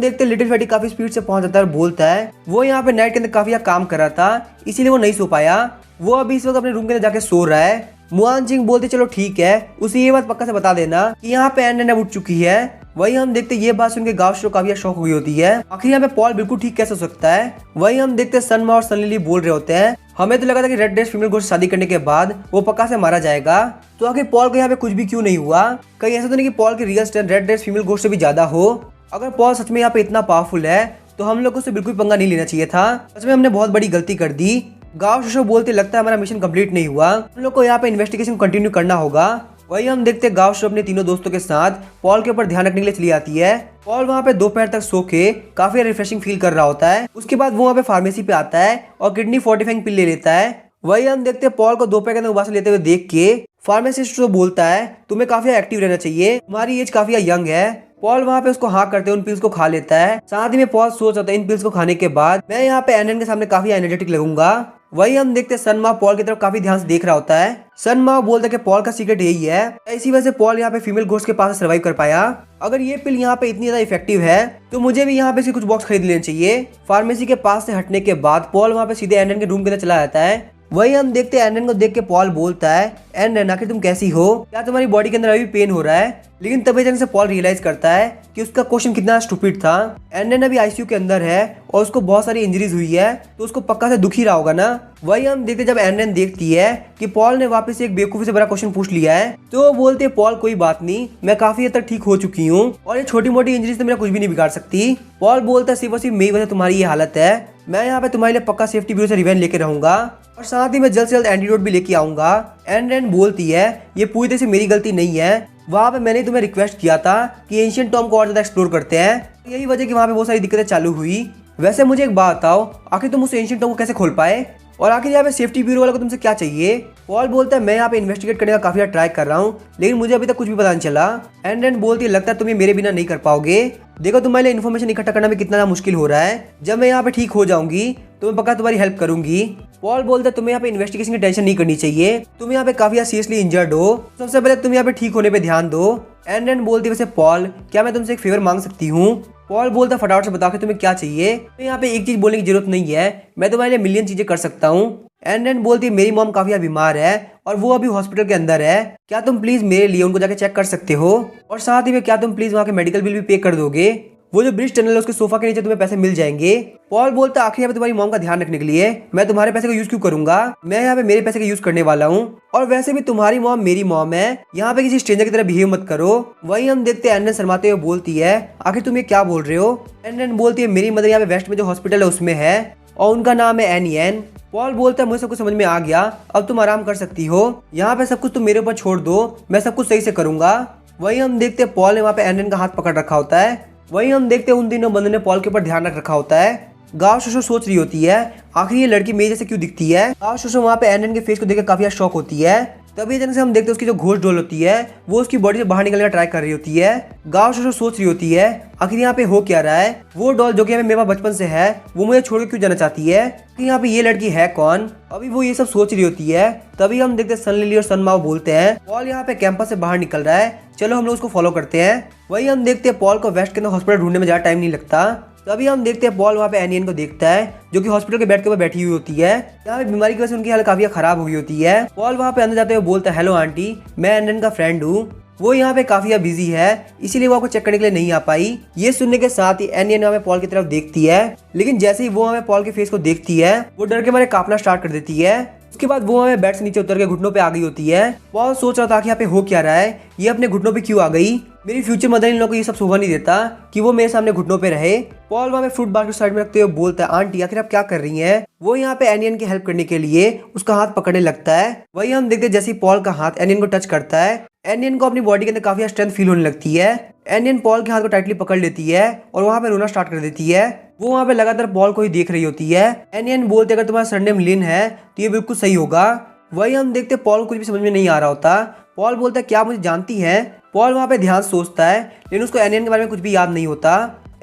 देखते लिटिल फैटी काफी स्पीड से पहुंच जाता है और बोलता है वो यहाँ पे नाइट के अंदर काफी काम कर रहा था, इसीलिए वो नहीं सो पाया। वो अभी इस वक्त अपने रूम के अंदर जाके सो रहा है। मुआन जिंग बोलते चलो ठीक है, उसे ये बात पक्का से बता देना कि यहाँ पे एन अब उठ चुकी है। वही हम देखते ये बात सुन के गाँव शो काफी शौक हुई होती है, आखिर यहाँ पे पॉल बिल्कुल ठीक कैसे हो सकता है। वही हम देखते सनमा और सनलिली बोल रहे होते हैं हमें तो लगा था कि रेड ड्रेस फीमेल घोस्ट शादी करने के बाद वो पक्का से मारा जाएगा, तो आखिर पॉल को यहाँ पे कुछ भी क्यों नहीं हुआ। कहीं ऐसा तो नहीं कि पॉल की real strength red dress female ghost से भी ज्यादा हो। अगर पॉल सच में यहाँ पे इतना पावरफुल है तो हम लोग को उससे बिल्कुल पंगा नहीं लेना चाहिए था, सच में हमने बहुत बड़ी गलती कर दी। गाँव शो बोलते लगता है हमारा मिशन कंप्लीट नहीं हुआ, हम लोग को यहाँ पे इन्वेस्टिगेशन कंटिन्यू करना होगा। वही हम देखते गाँव शो अपने तीनों दोस्तों के साथ पॉल के ऊपर ध्यान रखने के लिए चली आती है। पॉल वहाँ पे दोपहर तक सो के काफी रिफ्रेशिंग फील कर रहा होता है। उसके बाद वो वहाँ पे फार्मेसी पे आता है और किडनी फोर्टिफाइंग पिल ले लेता है। वही हम देखते पॉल को दोपहर के अंदर उबासा लेते हुए देख के फार्मासिस्ट तो बोलता है तुम्हें काफी एक्टिव रहना चाहिए, तुम्हारी एज काफी यंग है। पॉल वहाँ पे उसको हाँ करते उन पिल्स को खा लेता है। साथ ही में पॉल सोच रहा था इन पिल्स को खाने के बाद मैं यहाँ पे एनएन के सामने काफी एनर्जेटिक लगूंगा। वही हम देखते सनमा पॉल की तरफ काफी ध्यान से देख रहा होता है। सनमा बोलता है कि पॉल का सीक्रेट यही है, इसी वजह से पॉल यहाँ पे फीमेल घोस्ट के पास सर्वाइव कर पाया। अगर ये पिल यहाँ पे इतनी ज्यादा इफेक्टिव है तो मुझे भी यहाँ पे इसके कुछ बॉक्स खरीद लेने चाहिए। फार्मेसी के पास से हटने के बाद पॉल वहाँ पे सीधे एनएन के रूम के अंदर चला जाता है। वही हम देखते हैं एनएन को देख के पॉल बोलता है एनएन आखिर तुम कैसी हो, क्या तुम्हारी बॉडी के अंदर अभी पेन हो रहा है। लेकिन तभी अचानक से पॉल रियलाइज करता है कि उसका क्वेश्चन कितना स्टूपिड था। एनएन अभी आईसीयू के अंदर है और उसको बहुत सारी इंजरीज हुई है, तो उसको पक्का से दुख ही रहा होगा ना। वही हम देखते जब एनएन देखती है कि पॉल ने वापस एक बेवकूफी से बड़ा क्वेश्चन पूछ लिया है, तो वो बोलते पॉल कोई बात नहीं, मैं काफी हद तक ठीक हो चुकी हूँ और ये छोटी मोटी इंजरीज तो मेरा कुछ भी नहीं बिगाड़ सकती। पॉल बोलता है सिर्फ और सिर्फ मेरी वजह तुम्हारी ये हालत है, मैं यहाँ पे तुम्हारे लिए पक्का सेफ्टी ब्यूरो से रिवेंज लेके रहूंगा और साथ ही मैं जल्द से जल्द एंटीडोट भी लेके आऊंगा। एनएन बोलती है ये पूरी तरह से मेरी गलती नहीं है, वहाँ पे मैंने तुम्हें रिक्वेस्ट किया था कि एंशिएंट टॉम को और ज्यादा एक्सप्लोर करते हैं, यही वजह कि वहाँ पे बहुत सारी दिक्कतें चालू हुई। वैसे मुझे एक बात बताओ आखिर तुम उस एंशिएंट टॉम को कैसे खोल पाए और आखिर यहाँ पे सेफ्टी ब्यूरो वालों को तुमसे क्या चाहिए। पॉल बोलता है मैं यहाँ पे इन्वेस्टिगेट करने का काफी ट्राई कर रहा हूँ लेकिन मुझे अभी तक कुछ भी पता नहीं चला। एंड बोलती है लगता है तुम्हें मेरे बिना नहीं कर पाओगे, देखो तुम्हारे लिए इन्फॉर्मेशन इकट्ठा करना भी कितना मुश्किल हो रहा है, जब मैं यहाँ पे ठीक हो जाऊंगी तो मैं पक्का तुम्हारी हेल्प करूंगी। पॉल बोलता है तुम्हें यहाँ पे इन्वेस्टिगेशन की टेंशन नहीं करनी चाहिए, तुम यहाँ पे काफी सीरियसली इंजर्ड हो, सबसे पहले तुम यहाँ पे ठीक होने पे ध्यान दो। एंड बोलती है वैसे पॉल क्या मैं तुमसे एक फेवर मांग सकती हूँ। पॉल बोलता है फटाफट से बताओ कि तुम्हें क्या चाहिए, तो यहाँ पे एक चीज बोलने की जरूरत नहीं है, मैं तुम्हारे लिए मिलियन चीजें कर सकता हूँ। एंड बोलती है मेरी मॉम काफी बीमार है और वो अभी हॉस्पिटल के अंदर है, क्या तुम प्लीज मेरे लिए उनको जाके चेक कर सकते हो और साथ ही में क्या तुम प्लीज वहाँ के मेडिकल बिल भी पे कर दोगे, वो जो ब्रिज टनल है उसके सोफा के नीचे तुम्हें पैसे मिल जाएंगे। पॉल बोलता है आखिर यहाँ पे तुम्हारी मॉम का ध्यान रखने के लिए मैं तुम्हारे पैसे का यूज क्यों करूंगा, मैं यहाँ पे मेरे पैसे का यूज करने वाला हूँ और वैसे भी तुम्हारी मॉम मेरी मॉम है, यहाँ पे किसी स्ट्रेंजर की तरह बिहेव मत करो। वही हम देखते हैं एंडन शर्माते हुए बोलती है आखिर तुम ये क्या बोल रहे हो। एंडन बोलती है मेरी मदर यहाँ पे वेस्ट में जो हॉस्पिटल है उसमें है और उनका नाम है एनियन। पॉल बोलता है मुझे सब कुछ समझ में आ गया, अब तुम आराम कर सकती हो, यहाँ पे सब कुछ तुम मेरे ऊपर छोड़ दो, मैं सब कुछ सही से करूंगा। वही हम देखते हैं पॉल ने वहाँ पे एंडन का हाथ पकड़ रखा होता है। वही हम देखते हैं उन दिनों बंदे ने पॉल के ऊपर ध्यान रख रखा होता है। गाँव शोशो सोच रही होती है आखिर ये लड़की मेरे जैसे क्यों दिखती है। गाँव शोशो वहाँ पे एंडन के फेस को देखकर काफी शॉक होती है। तभी अचानक से हम देखते हैं उसकी जो घोस्ट डोल होती है वो उसकी बॉडी से बाहर निकलने का ट्राई कर रही होती है। गाँव शोशो सोच रही होती है आखिर यहाँ पे हो क्या रहा है, वो डॉल जो कि मेरे पास बचपन से है वो मुझे छोड़ के क्यों जाना चाहती है, कि यहाँ पे ये लड़की है कौन। अभी वो ये सब सोच रही होती है तभी हम देखते हैं सनलिली और सनमाओ बोलते हैं पॉल यहाँ पे कैंपस से बाहर निकल रहा है, चलो हम लोग उसको फॉलो करते हैं। वही हम देखते हैं पॉल को वेस्ट के अंदर हॉस्पिटल ढूंढने में ज्यादा टाइम नहीं लगता। तभी हम देखते हैं पॉल वहाँ पे एनियन को देखता है जो कि हॉस्पिटल के बेड के ऊपर बैठी हुई होती है। यहाँ पे बीमारी की वजह से उनकी हालत काफी खराब हो गई होती है। पॉल वहाँ पे अंदर जाते हुए बोलता है हेलो आंटी, मैं एनियन का फ्रेंड हूँ, वो यहाँ पे काफी बिजी है इसीलिए वो आपको चेक करने के लिए नहीं आ पाई। ये सुनने के साथ ही एनियन वहाँ पे पॉल की तरफ देखती है, लेकिन जैसे ही वो वहाँ पे पॉल के फेस को देखती है वो डर के मारे कांपना स्टार्ट कर देती है। उसके बाद वो हमें बेड से नीचे उतर के घुटनों पे आ गई होती है। पॉल सोच रहा था कि यहाँ पे हो क्या रहा है, ये अपने घुटनों पे क्यों आ गई, मेरी फ्यूचर मदर इन लोगों को ये सब शोभा नहीं देता कि वो मेरे सामने घुटनों पे रहे। पॉल वहाँ पे फ्रूट बास्केट साइड में रखते हुए बोलता है आंटी आखिर आप क्या कर रही हैं। वो यहाँ पे एनियन की हेल्प करने के लिए उसका हाथ पकड़ने लगता है। वही हम देखते जैसे ही पॉल का हाथ एनियन को टच करता है एनियन को अपनी बॉडी के अंदर काफी स्ट्रेंथ फील होने लगती है। एनियन पॉल के हाथ को टाइटली पकड़ लेती है और वहाँ पे रोना स्टार्ट कर देती है। वो वहाँ पे लगातार पॉल को ही देख रही होती है। एनियन बोलते अगर तुम्हारा सरनेम लिन है तो ये बिल्कुल सही होगा। वही हम देखते पॉल कुछ भी समझ में नहीं आ रहा होता। पॉल बोलता है क्या मुझे जानती है। पॉल वहाँ पे ध्यान सोचता है लेकिन उसको एनियन के बारे में कुछ भी याद नहीं होता।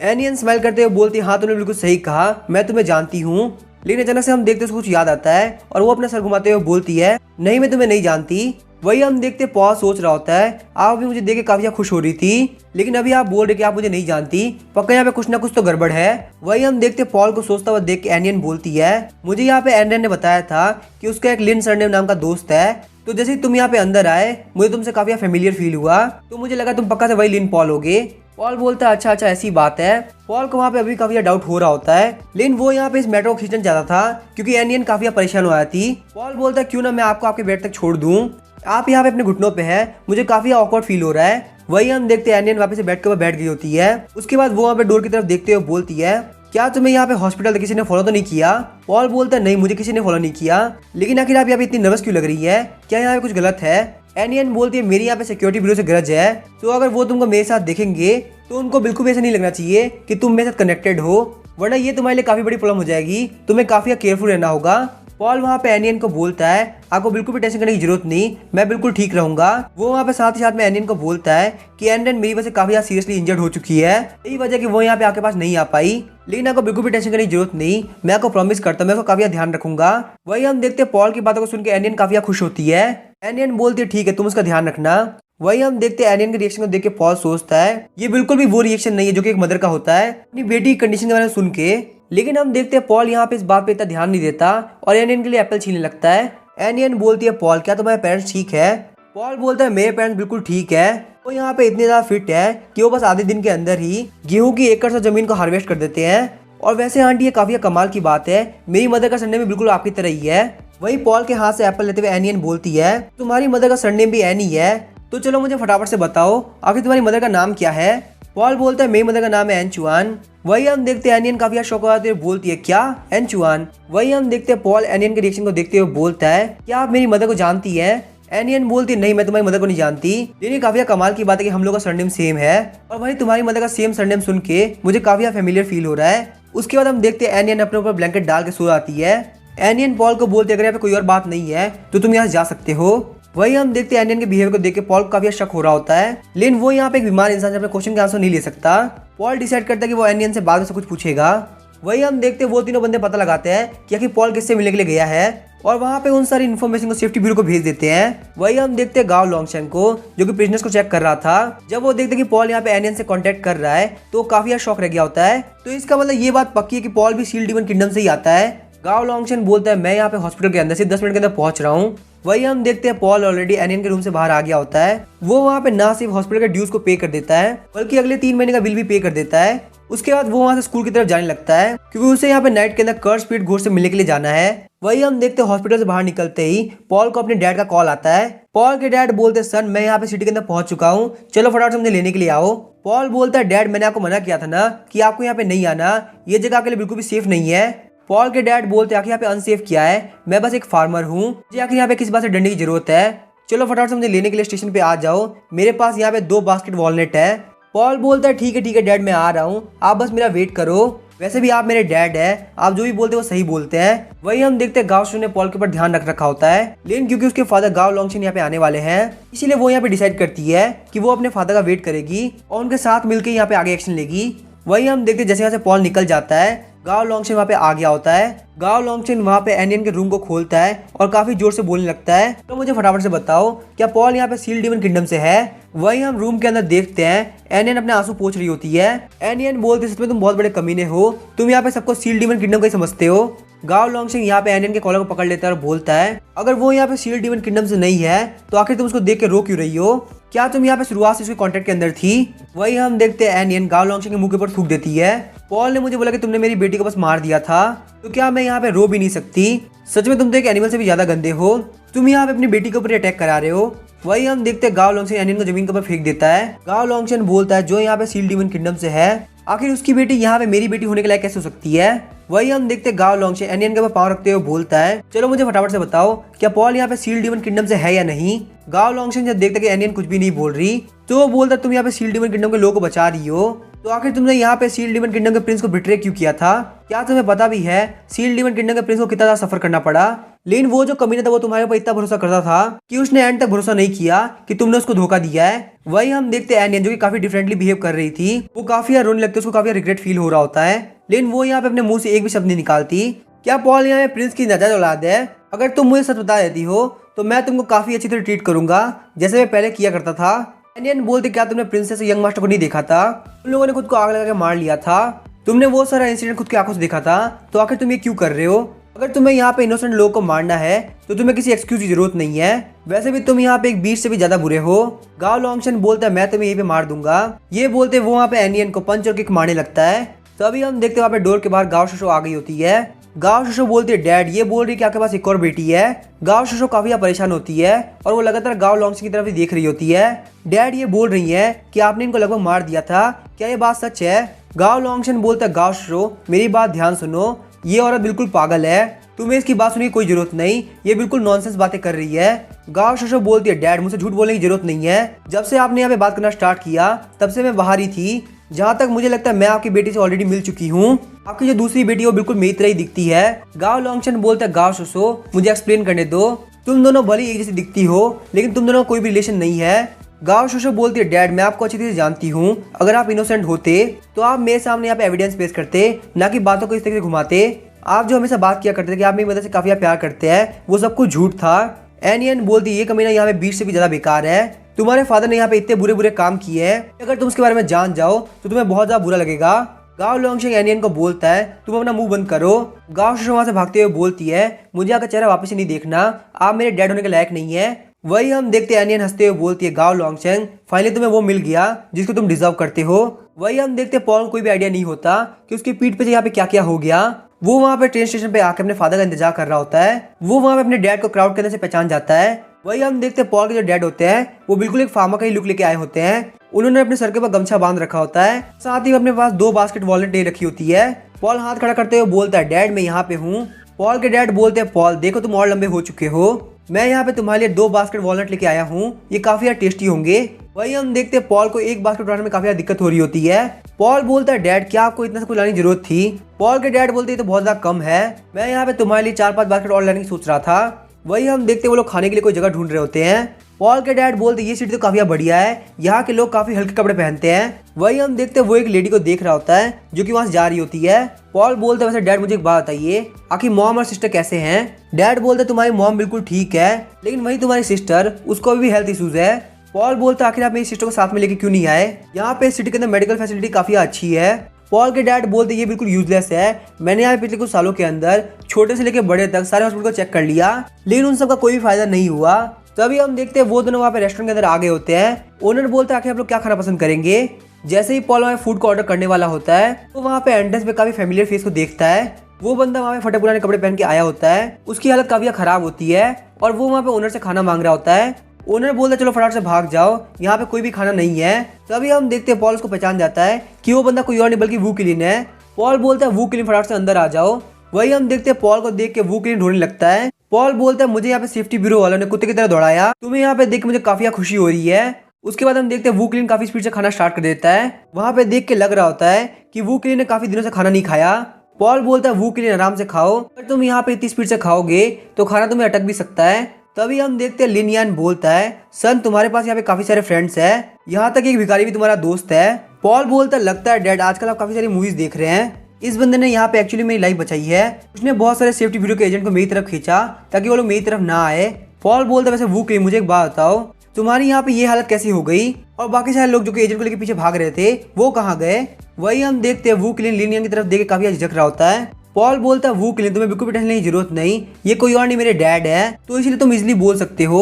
एनियन स्माइल करते हुए बोलती हाँ तुमने बिल्कुल सही कहा, मैं तुम्हें जानती हूँ। लेकिन अचानक से हम देखते उसको कुछ याद आता है और वो अपना सर घुमाते हुए बोलती है, नहीं मैं तुम्हें नहीं जानती। वही हम देखते पॉल सोच रहा होता है, आप अभी मुझे देख के काफी खुश हो रही थी, लेकिन अभी आप बोल रहे कि आप मुझे नहीं जानती, पक्का यहाँ पे कुछ ना कुछ तो गड़बड़ है। वही हम देखते पॉल को सोचता हुआ देख के एनियन बोलती है, मुझे यहाँ पे एनियन ने बताया था कि उसका एक लिन सरनेम नाम का दोस्त है, तो जैसे ही तुम यहाँ पे अंदर आए मुझे तुमसे काफी फेमिलियर फील हुआ, तो मुझे लगा तुम पक्का से वही लिन पॉल होगे। पॉल बोलता है अच्छा अच्छा ऐसी बात है। पॉल को वहाँ पे अभी काफी डाउट हो रहा होता है, लेकिन वो यहाँ पे इस मैटर को खींचना चाहता था क्योंकि एनियन काफी परेशान हो रही थी। पॉल बोलता है क्यों ना मैं आपको आपके बेड तक छोड़ दूं, आप यहाँ पे अपने घुटनों पे है, मुझे काफी ऑकवर्ड फील हो रहा है। वही हम देखते हैं एनियन वापस से बेड के ऊपर बैठ गई होती है। उसके बाद वो वहाँ पे डोर की तरफ देखते हुए बोलती है, क्या तुम्हें यहाँ पे हॉस्पिटल किसी ने फॉलो तो नहीं किया? पॉल बोलता है नहीं मुझे किसी ने फॉलो नहीं किया, लेकिन आखिर आप यहाँ पे इतनी नर्वस क्यों लग रही है, क्या यहाँ पे कुछ गलत है? एनियन बोलती है मेरी यहाँ पे सिक्योरिटी ब्यूरो से ग्रज है, तो अगर वो तुमको मेरे साथ देखेंगे तो उनको बिल्कुल भी ऐसा नहीं लगना चाहिए कि तुम मेरे साथ कनेक्टेड हो, वरना ये तुम्हारे लिए काफी बड़ी प्रॉब्लम हो जाएगी, तुम्हें काफी केयरफुल रहना होगा। पॉल वहाँ पे एनियन को बोलता है आपको बिल्कुल भी टेंशन करने की जरूरत नहीं, मैं बिल्कुल ठीक रहूंगा। वो वहाँ पे साथ ही साथ में एनियन को बोलता है कि एनियन मेरी वजह से काफी ज्यादा सीरियसली इंजर्ड हो चुकी है, यही वजह कि वो यहाँ पे आपके पास नहीं आ पाई, लेकिन आपको बिल्कुल भी टेंशन करने की जरूरत नहीं, मैं आपको प्रॉमिस करता हूँ मैं उसको काफी ध्यान रखूंगा। वही हम देखते हैं पॉल की बातों को सुन के एनियन काफी खुश होती है। एनियन बोलती है ठीक है तुम उसका ध्यान रखना। वही हम देखते हैं एनियन के रिएक्शन को देख के पॉल सोचता है ये बिल्कुल भी वो रिएक्शन नहीं है जो कि एक मदर का होता है अपनी बेटी की कंडीशन के बारे में सुन के, लेकिन हम देखते हैं पॉल यहाँ पे इस बात पे इतना ध्यान नहीं देता और एनियन के लिए एप्पल छीनने लगता है। एनियन बोलती है पॉल क्या तुम्हारे पेरेंट्स ठीक है? पॉल बोलता है मेरे पेरेंट्स बिल्कुल ठीक है, वो यहाँ पे इतने ज्यादा फिट है कि वो बस आधे दिन के अंदर ही गेहूं की एकड़ से जमीन को हार्वेस्ट कर देते हैं। और वैसे आंटी ये काफी कमाल की बात है, मेरी मदर का सरनेम भी बिल्कुल आपकी तरह ही है। वही पॉल के हाथ से एप्पल लेते हुए एनियन बोलती है तुम्हारी मदर का सरनेम भी एनी है, तो चलो मुझे फटाफट से बताओ आखिर तुम्हारी मदर का नाम क्या है? पॉल बोलता है मेरी मदर का नाम है एनचुआन। वही हम देखते हैं एनियन काफी शौक आते हुए बोलती है क्या एनचुआन? वही हम देखते हैं पॉल एनियन के रिएक्शन को देखते हुए बोलता है क्या आप मेरी मदर को जानती है? एनियन बोलती है नहीं मैं तुम्हारी मदर को नहीं जानती, लेकिन काफी कमाल की बात है कि हम लोग का सरनेम सेम है, और वही तुम्हारी मदर का सेम सरनेम सुन के मुझे काफी फेमिलियर फील हो रहा है। उसके बाद हम देखते हैं एनियन अपने ऊपर ब्लैंकेट डाल के सो जाती है। एनियन पॉल को बोलते अगर यहाँ पे कोई और बात नहीं है तो तुम यहाँ जा सकते हो। वही हम देखते हैं एनियन के बिहेवियर को देख के पॉल को काफी शक हो रहा होता है, लेकिन वो यहाँ पे एक बीमार इंसान से अपने क्वेश्चन के आंसर नहीं ले सकता। पॉल डिसाइड करता है कि वो एनियन से बाद में सब कुछ पूछेगा। वही हम देखते हैं वो तीनों बंदे पता लगाते हैं कि आखिर पॉल किससे मिलने के लिए गया है, और वहाँ पे उन सारी इन्फॉर्मेशन को सेफ्टी ब्यूरो को भेज देते हैं। वही हम देखते हैं गांव लॉन्गशैन को जो कि प्रिजनर्स को चेक कर रहा था। जब वो देखते कि पॉल यहाँ पे एनियन से कांटेक्ट कर रहा है तो काफी शॉक रह गया होता है, तो इसका मतलब ये बात पक्की है कि पॉल भी सील डीमन किंगडम से ही आता है। गांव लॉन्गशैन बोलता है मैं यहाँ पे हॉस्पिटल के अंदर से 10 मिनट के अंदर पहुंच रहा हूँ। वही हम देखते हैं पॉल ऑलरेडी एनियन के रूम से बाहर आ गया होता है। वो वहाँ पे ना सिर्फ हॉस्पिटल के ड्यूज को पे कर देता है बल्कि अगले 3 महीने का बिल भी पे कर देता है। उसके बाद वो वहाँ से स्कूल की तरफ जाने लगता है क्योंकि उसे यहाँ पे नाइट के अंदर कर्स स्पीड घोस्ट से मिलने के लिए जाना है। वही हम देखते हैं हॉस्पिटल से बाहर निकलते ही पॉल को अपने डैड का कॉल आता है। पॉल के डैड बोलते सन मैं यहाँ पे सिटी के अंदर पहुंच चुका हूँ, चलो फटाफट से मुझे लेने के लिए आओ। पॉल बोलता है डैड मैंने आपको मना किया था ना कि आपको यहाँ पे नहीं आना, ये जगह आपके लिए बिल्कुल भी सेफ नहीं है। पॉल के डैड बोलते आखिर यहाँ पे अनसेफ क्या है, मैं बस एक फार्मर हूँ, मुझे आखिर यहाँ पे किस बात से डंडे की जरूरत है, चलो फटाफट से मुझे लेने के लिए स्टेशन पे आ जाओ, मेरे पास यहाँ पे 2 बास्केट वॉलनट है। पॉल बोलता है ठीक है डैड मैं आ रहा हूँ, आप बस मेरा वेट करो, वैसे भी आप मेरे डैड है, आप जो भी बोलते हैं वो सही बोलते हैं। वही हम देखते हैं गांव ने पॉल के ऊपर ध्यान रख रखा होता है, लेकिन क्योंकि उसके फादर गांव लॉन्गशैन यहाँ पे आने वाले हैं इसीलिए वो यहाँ पे डिसाइड करती है कि वो अपने फादर का वेट करेगी और उनके साथ मिलकर यहाँ पे आगे एक्शन लेगी। वही हम देखते जैसे यहाँ से पॉल निकल जाता है गांव लॉन्गशैन वहाँ पे आ गया होता है। गांव लॉन्गशैन वहाँ पे एनियन के रूम को खोलता है और काफी जोर से बोलने लगता है तो मुझे फटाफट से बताओ क्या पॉल यहाँ पे सील डीमन किंगडम से है? वही हम रूम के अंदर देखते हैं एनियन अपने आंसू पोंछ रही होती है। एनियन बोलते सच में तुम बहुत बड़े कमीने हो, तुम यहाँ पे सबको सील डीमन किंगडम का ही समझते हो। गांव लॉन्गशैन यहाँ पे एनियन के कॉलर को पकड़ लेता है और बोलता है अगर वो यहाँ पे सील डीमन किंगडम से नहीं है तो आखिर तुम उसको देख के रो क्यों रही हो, क्या तुम यहाँ पे शुरुआत से उसके कॉन्टेक्ट के अंदर थी? वही हम देखते हैं एनियन गांव लॉन्गशैन के मुंह के ऊपर थूक देती है। पॉल ने मुझे बोला कि तुमने मेरी बेटी को बस मार दिया था तो क्या मैं यहाँ पे रो भी नहीं सकती? सच में तुम तो एक एनिमल से भी ज्यादा गंदे हो, तुम यहाँ पे अपनी बेटी के ऊपर अटैक करा रहे हो। वही हम देखते हैं गांव लॉन्गशैन एनियन को जमीन के ऊपर फेंक देता है। गांव लॉन्गशैन बोलता है जो यहाँ पे सील डीमन किंगडम से है आखिर उसकी बेटी यहाँ पे मेरी बेटी होने के लायक कैसे हो सकती है? वही हम देखते हैं गांव लॉन्गशैन एनियन के ऊपर पांव रखते हुए बोलता है चलो मुझे फटाफट से बताओ क्या पॉल यहाँ पे सील डीमन किंगडम से है या नहीं? गांव लॉन्गशैन जब देखते कि एनियन कुछ भी नहीं बोल रही तो वो बोलता तुम यहाँ पे सील डीमन किंगडम के लोगों को बचा रही हो, तो आखिर तुमने यहाँ पे सील डीमन किंगडम के प्रिंस को बिट्रे क्यों किया था? क्या तुम्हें पता भी है सील डीमन किंगडम के प्रिंस को कितना ज्यादा सफर करना पड़ा? लेकिन वो जो कमीना था वो तुम्हारे ऊपर इतना भरोसा करता था कि उसने एंड तक भरोसा नहीं किया कि तुमने उसको धोखा दिया है। वही हम देखते हैं एनियन जो कि काफी डिफरेंटली बिहेव कर रही थी, वो काफी रोने लगती है, उसको काफी रिग्रेट फील हो रहा होता है, लेकिन वो यहाँ पे अपने मुंह से एक भी शब्द नहीं निकालती। क्या पॉल यहाँ पे प्रिंस की नाजायज औलाद है? अगर तुम मुझे सच बता देती हो तो मैं तुमको काफी अच्छी तरह ट्रीट करूंगा, जैसे मैं पहले किया करता था। एनियन बोलते क्या तुमने प्रिंसेस यंग मास्टर को नहीं देखा था? तुम लोगों ने खुद को आग लगा के मार लिया था। तुमने वो सारा इंसिडेंट खुद की आंखों से देखा था, तो आखिर तुम ये क्यों कर रहे हो? अगर तुम्हें यहाँ पे इनोसेंट लोगों को मारना है तो तुम्हें किसी एक्सक्यूज की जरूरत नहीं है। वैसे भी तुम यहाँ पे एक बीच से भी ज्यादा बुरे हो। गाओ लॉन्गशन बोलता है मैं तुम्हें यहीं पे मार दूंगा। ये बोलते वो वहाँ पे एनियन को पंच और किक मारने लगता है। तभी हम देखते वहाँ पे डोर के बाहर गाओ शोशो आ गई होती है। गाओ शोशो बोलती है डैड ये बोल रही है कि आपके पास एक और बेटी है। गाओ शोशो काफी परेशान होती है और वो लगातार गाओ लॉन्गशन की तरफ ही देख रही होती है। डैड ये बोल रही है कि आपने इनको लगभग मार दिया था, क्या ये बात सच है? गाओ लॉन्गशन बोलता है गाओ शोशो मेरी बात ध्यान सुनो, ये औरत बिल्कुल पागल है, तुम्हें इसकी बात सुनने की कोई जरूरत नहीं, ये बिल्कुल नॉनसेंस बातें कर रही है। गाओ शोशो बोलती है डैड मुझे झूठ बोलने की जरूरत नहीं है, जब से आपने यहाँ पे बात करना स्टार्ट किया तब से मैं बाहर ही थी। जहाँ तक मुझे लगता है मैं आपकी बेटी से ऑलरेडी मिल चुकी हूँ। आपकी जो दूसरी बेटी है वो बिल्कुल मेरी तरह ही दिखती है। गाओ लॉन्गशन बोलता है गाओ शोशो मुझे एक्सप्लेन करने दो, तुम दोनों भले एक जैसी दिखती हो लेकिन तुम दोनों का कोई भी रिलेशन नहीं है। गाओ शोशो बोलती है डैड मैं आपको अच्छी तरह से जानती हूँ, अगर आप इनोसेंट होते तो आप मेरे सामने यहाँ पे एविडेंस पेश करते, ना कि बातों को इस तरीके से घुमाते। आप जो हमेशा बात किया करते थे कि आप मेरी मदद से काफी प्यार करते हैं, वो सब कुछ झूठ था। एनियन बोलती ये कमीना यहाँ पे बीच से भी ज्यादा बेकार है, तुम्हारे फादर ने यहाँ पे इतने बुरे बुरे काम किए हैं, अगर तुम उसके बारे में जान जाओ तो तुम्हें बहुत ज्यादा बुरा लगेगा। गाओ लॉन्गशन एनियन को बोलता है तुम अपना मुंह बंद करो। गाओ शोशो वहां से भागते हुए बोलती है मुझे आपका चेहरा वापस से नहीं देखना, आप मेरे डैड होने के लायक नहीं है। वही हम देखते हैं एनियन हंसते हुए बोलती है गाओ लॉन्गशन फाइनली तुम्हें वो मिल गया जिसको तुम डिजर्व करते हो। वही हम देखते हैं पॉल को कोई भी आइडिया नहीं होता कि उसकी पीठ पे यहाँ पे क्या क्या हो गया। वो वहाँ पे ट्रेन स्टेशन पे आके अपने फादर का इंतजार कर रहा होता है। वो वहाँ पे अपने डैड को क्राउड के अंदर से पहचान जाता है। वही हम देखते हैं पॉल के जो डैड होते हैं वो बिल्कुल एक फार्मर का ही लुक लेके आए होते हैं। उन्होंने अपने सर के ऊपर गमछा बांध रखा होता है, साथ ही अपने पास 2 बास्केट वॉलनट ले रखी होती है। पॉल हाथ खड़ा करते हुए बोलता है डैड मैं यहाँ पे हूँ। पॉल के डैड बोलते हैं पॉल देखो तुम और लंबे हो चुके हो, मैं यहाँ पे तुम्हारे लिए 2 बास्केट वॉलनट लेके आया हूँ, ये काफी टेस्टी होंगे। वही हम देखते हैं पॉल को एक बास्केट उठाने में काफी दिक्कत हो रही होती है। पॉल बोलता है डैड क्या आपको इतना से कुछ लाने की जरूरत थी? पॉल के डैड बोलते हैं तो बहुत ज्यादा कम है, मैं यहाँ पे तुम्हारे लिए 4-5 बास्केट और लाने की सोच रहा था। वही हम देखते हैं वो लोग खाने के लिए कोई जगह ढूंढ रहे होते हैं। पॉल के डैड बोलते ये सिटी तो काफी बढ़िया है, यहाँ के लोग काफी हल्के कपड़े पहनते हैं। वही हम देखते हैं वो एक लेडी को देख रहा होता है जो कि वहां से जा रही होती है। पॉल बोलते वैसे डैड मुझे एक बात बताइए आखिर मॉम और सिस्टर कैसे हैं? डैड बोलते तुम्हारी मॉम बिल्कुल ठीक है लेकिन वही तुम्हारी सिस्टर उसको भी हेल्थ इश्यूज है। पॉल बोलता आखिर आप मेरी सिस्टर को साथ में लेके क्यों नहीं आए? यहाँ पे सिटी के अंदर मेडिकल फैसिलिटी काफी अच्छी है। पॉल के डैड बोलते ये बिल्कुल यूजलेस है, मैंने यहाँ पिछले कुछ सालों के अंदर छोटे से लेकर बड़े तक सारे हॉस्पिटल को चेक कर लिया लेकिन उन सबका कोई भी फायदा नहीं हुआ। तभी हम देखते हैं वो दोनों वहाँ पे रेस्टोरेंट के अंदर आ गए होते हैं। ओनर बोलते हैं आखिर आप लोग क्या खाना पसंद करेंगे? जैसे ही पॉल वहाँ फूड को ऑर्डर करने वाला होता है तो वहाँ पे एंट्रेंस पे काफी फेमिलियर फेस को देखता है। वो बंदा वहाँ पे फटे पुराने कपड़े पहन के आया होता है, उसकी हालत काफी खराब होती है और वो वहाँ पे ओनर से खाना मांग रहा होता है। ओनर बोलता है चलो फटाफट से भाग जाओ, यहाँ पे कोई भी खाना नहीं है। तभी हम देखते हैं पॉल उसको पहचान जाता है कि वो बंदा कोई और नहीं बल्कि वू क्लीन है। पॉल बोलता है वू क्लीन फटाफट से अंदर आ जाओ। वही हम देखते हैं पॉल को देख के वू क्लीन ढूंढने लगता है। पॉल बोलता है मुझे यहाँ पे सेफ्टी ब्यूरो वालों ने कुत्ते की तरह दौड़ाया, तुम्हें यहाँ पे देख के मुझे काफी खुशी हो रही है। उसके बाद हम देखते हैं वू क्लीन काफी स्पीड से खाना स्टार्ट कर देता है। वहाँ पे देख के लग रहा होता है कि वू क्लीन ने काफी दिनों से खाना नहीं खाया। पॉल बोलता है वू क्लीन आराम से खाओ, अगर तुम यहाँ पे इतनी स्पीड से खाओगे तो खाना तुम्हें अटक भी सकता है। तभी हम देखते हैं लिन यान बोलता है सन तुम्हारे पास यहाँ पे काफी सारे फ्रेंड्स हैं, यहाँ तक एक भिखारी भी तुम्हारा दोस्त है। पॉल बोलता है लगता है डैड आजकल आप काफी सारी मूवीज देख रहे हैं, इस बंदे ने यहाँ पे एक्चुअली मेरी लाइफ बचाई है, उसने बहुत सारे सेफ्टी ब्यूरो के एजेंट को मेरी तरफ खींचा ताकि वो लोग मेरी तरफ ना आए। पॉल बोलता है वैसे वू क्लीन मुझे एक बात बताओ तुम्हारी यहाँ पे ये हालत कैसी हो गई और बाकी सारे लोग जो कि एजेंट को लेकर पीछे भाग रहे थे वो कहाँ गए? वही हम देखते हैं वू क्लीन लिन यान की तरफ देख के काफी झिझक रहा होता है। पॉल बोलता है वू क्लीन तुम्हें बिल्कुल भी टेंशन लेने की जरूरत नहीं, ये कोई और नहीं मेरे डैड है तो इसलिए तुम इजिली बोल सकते हो।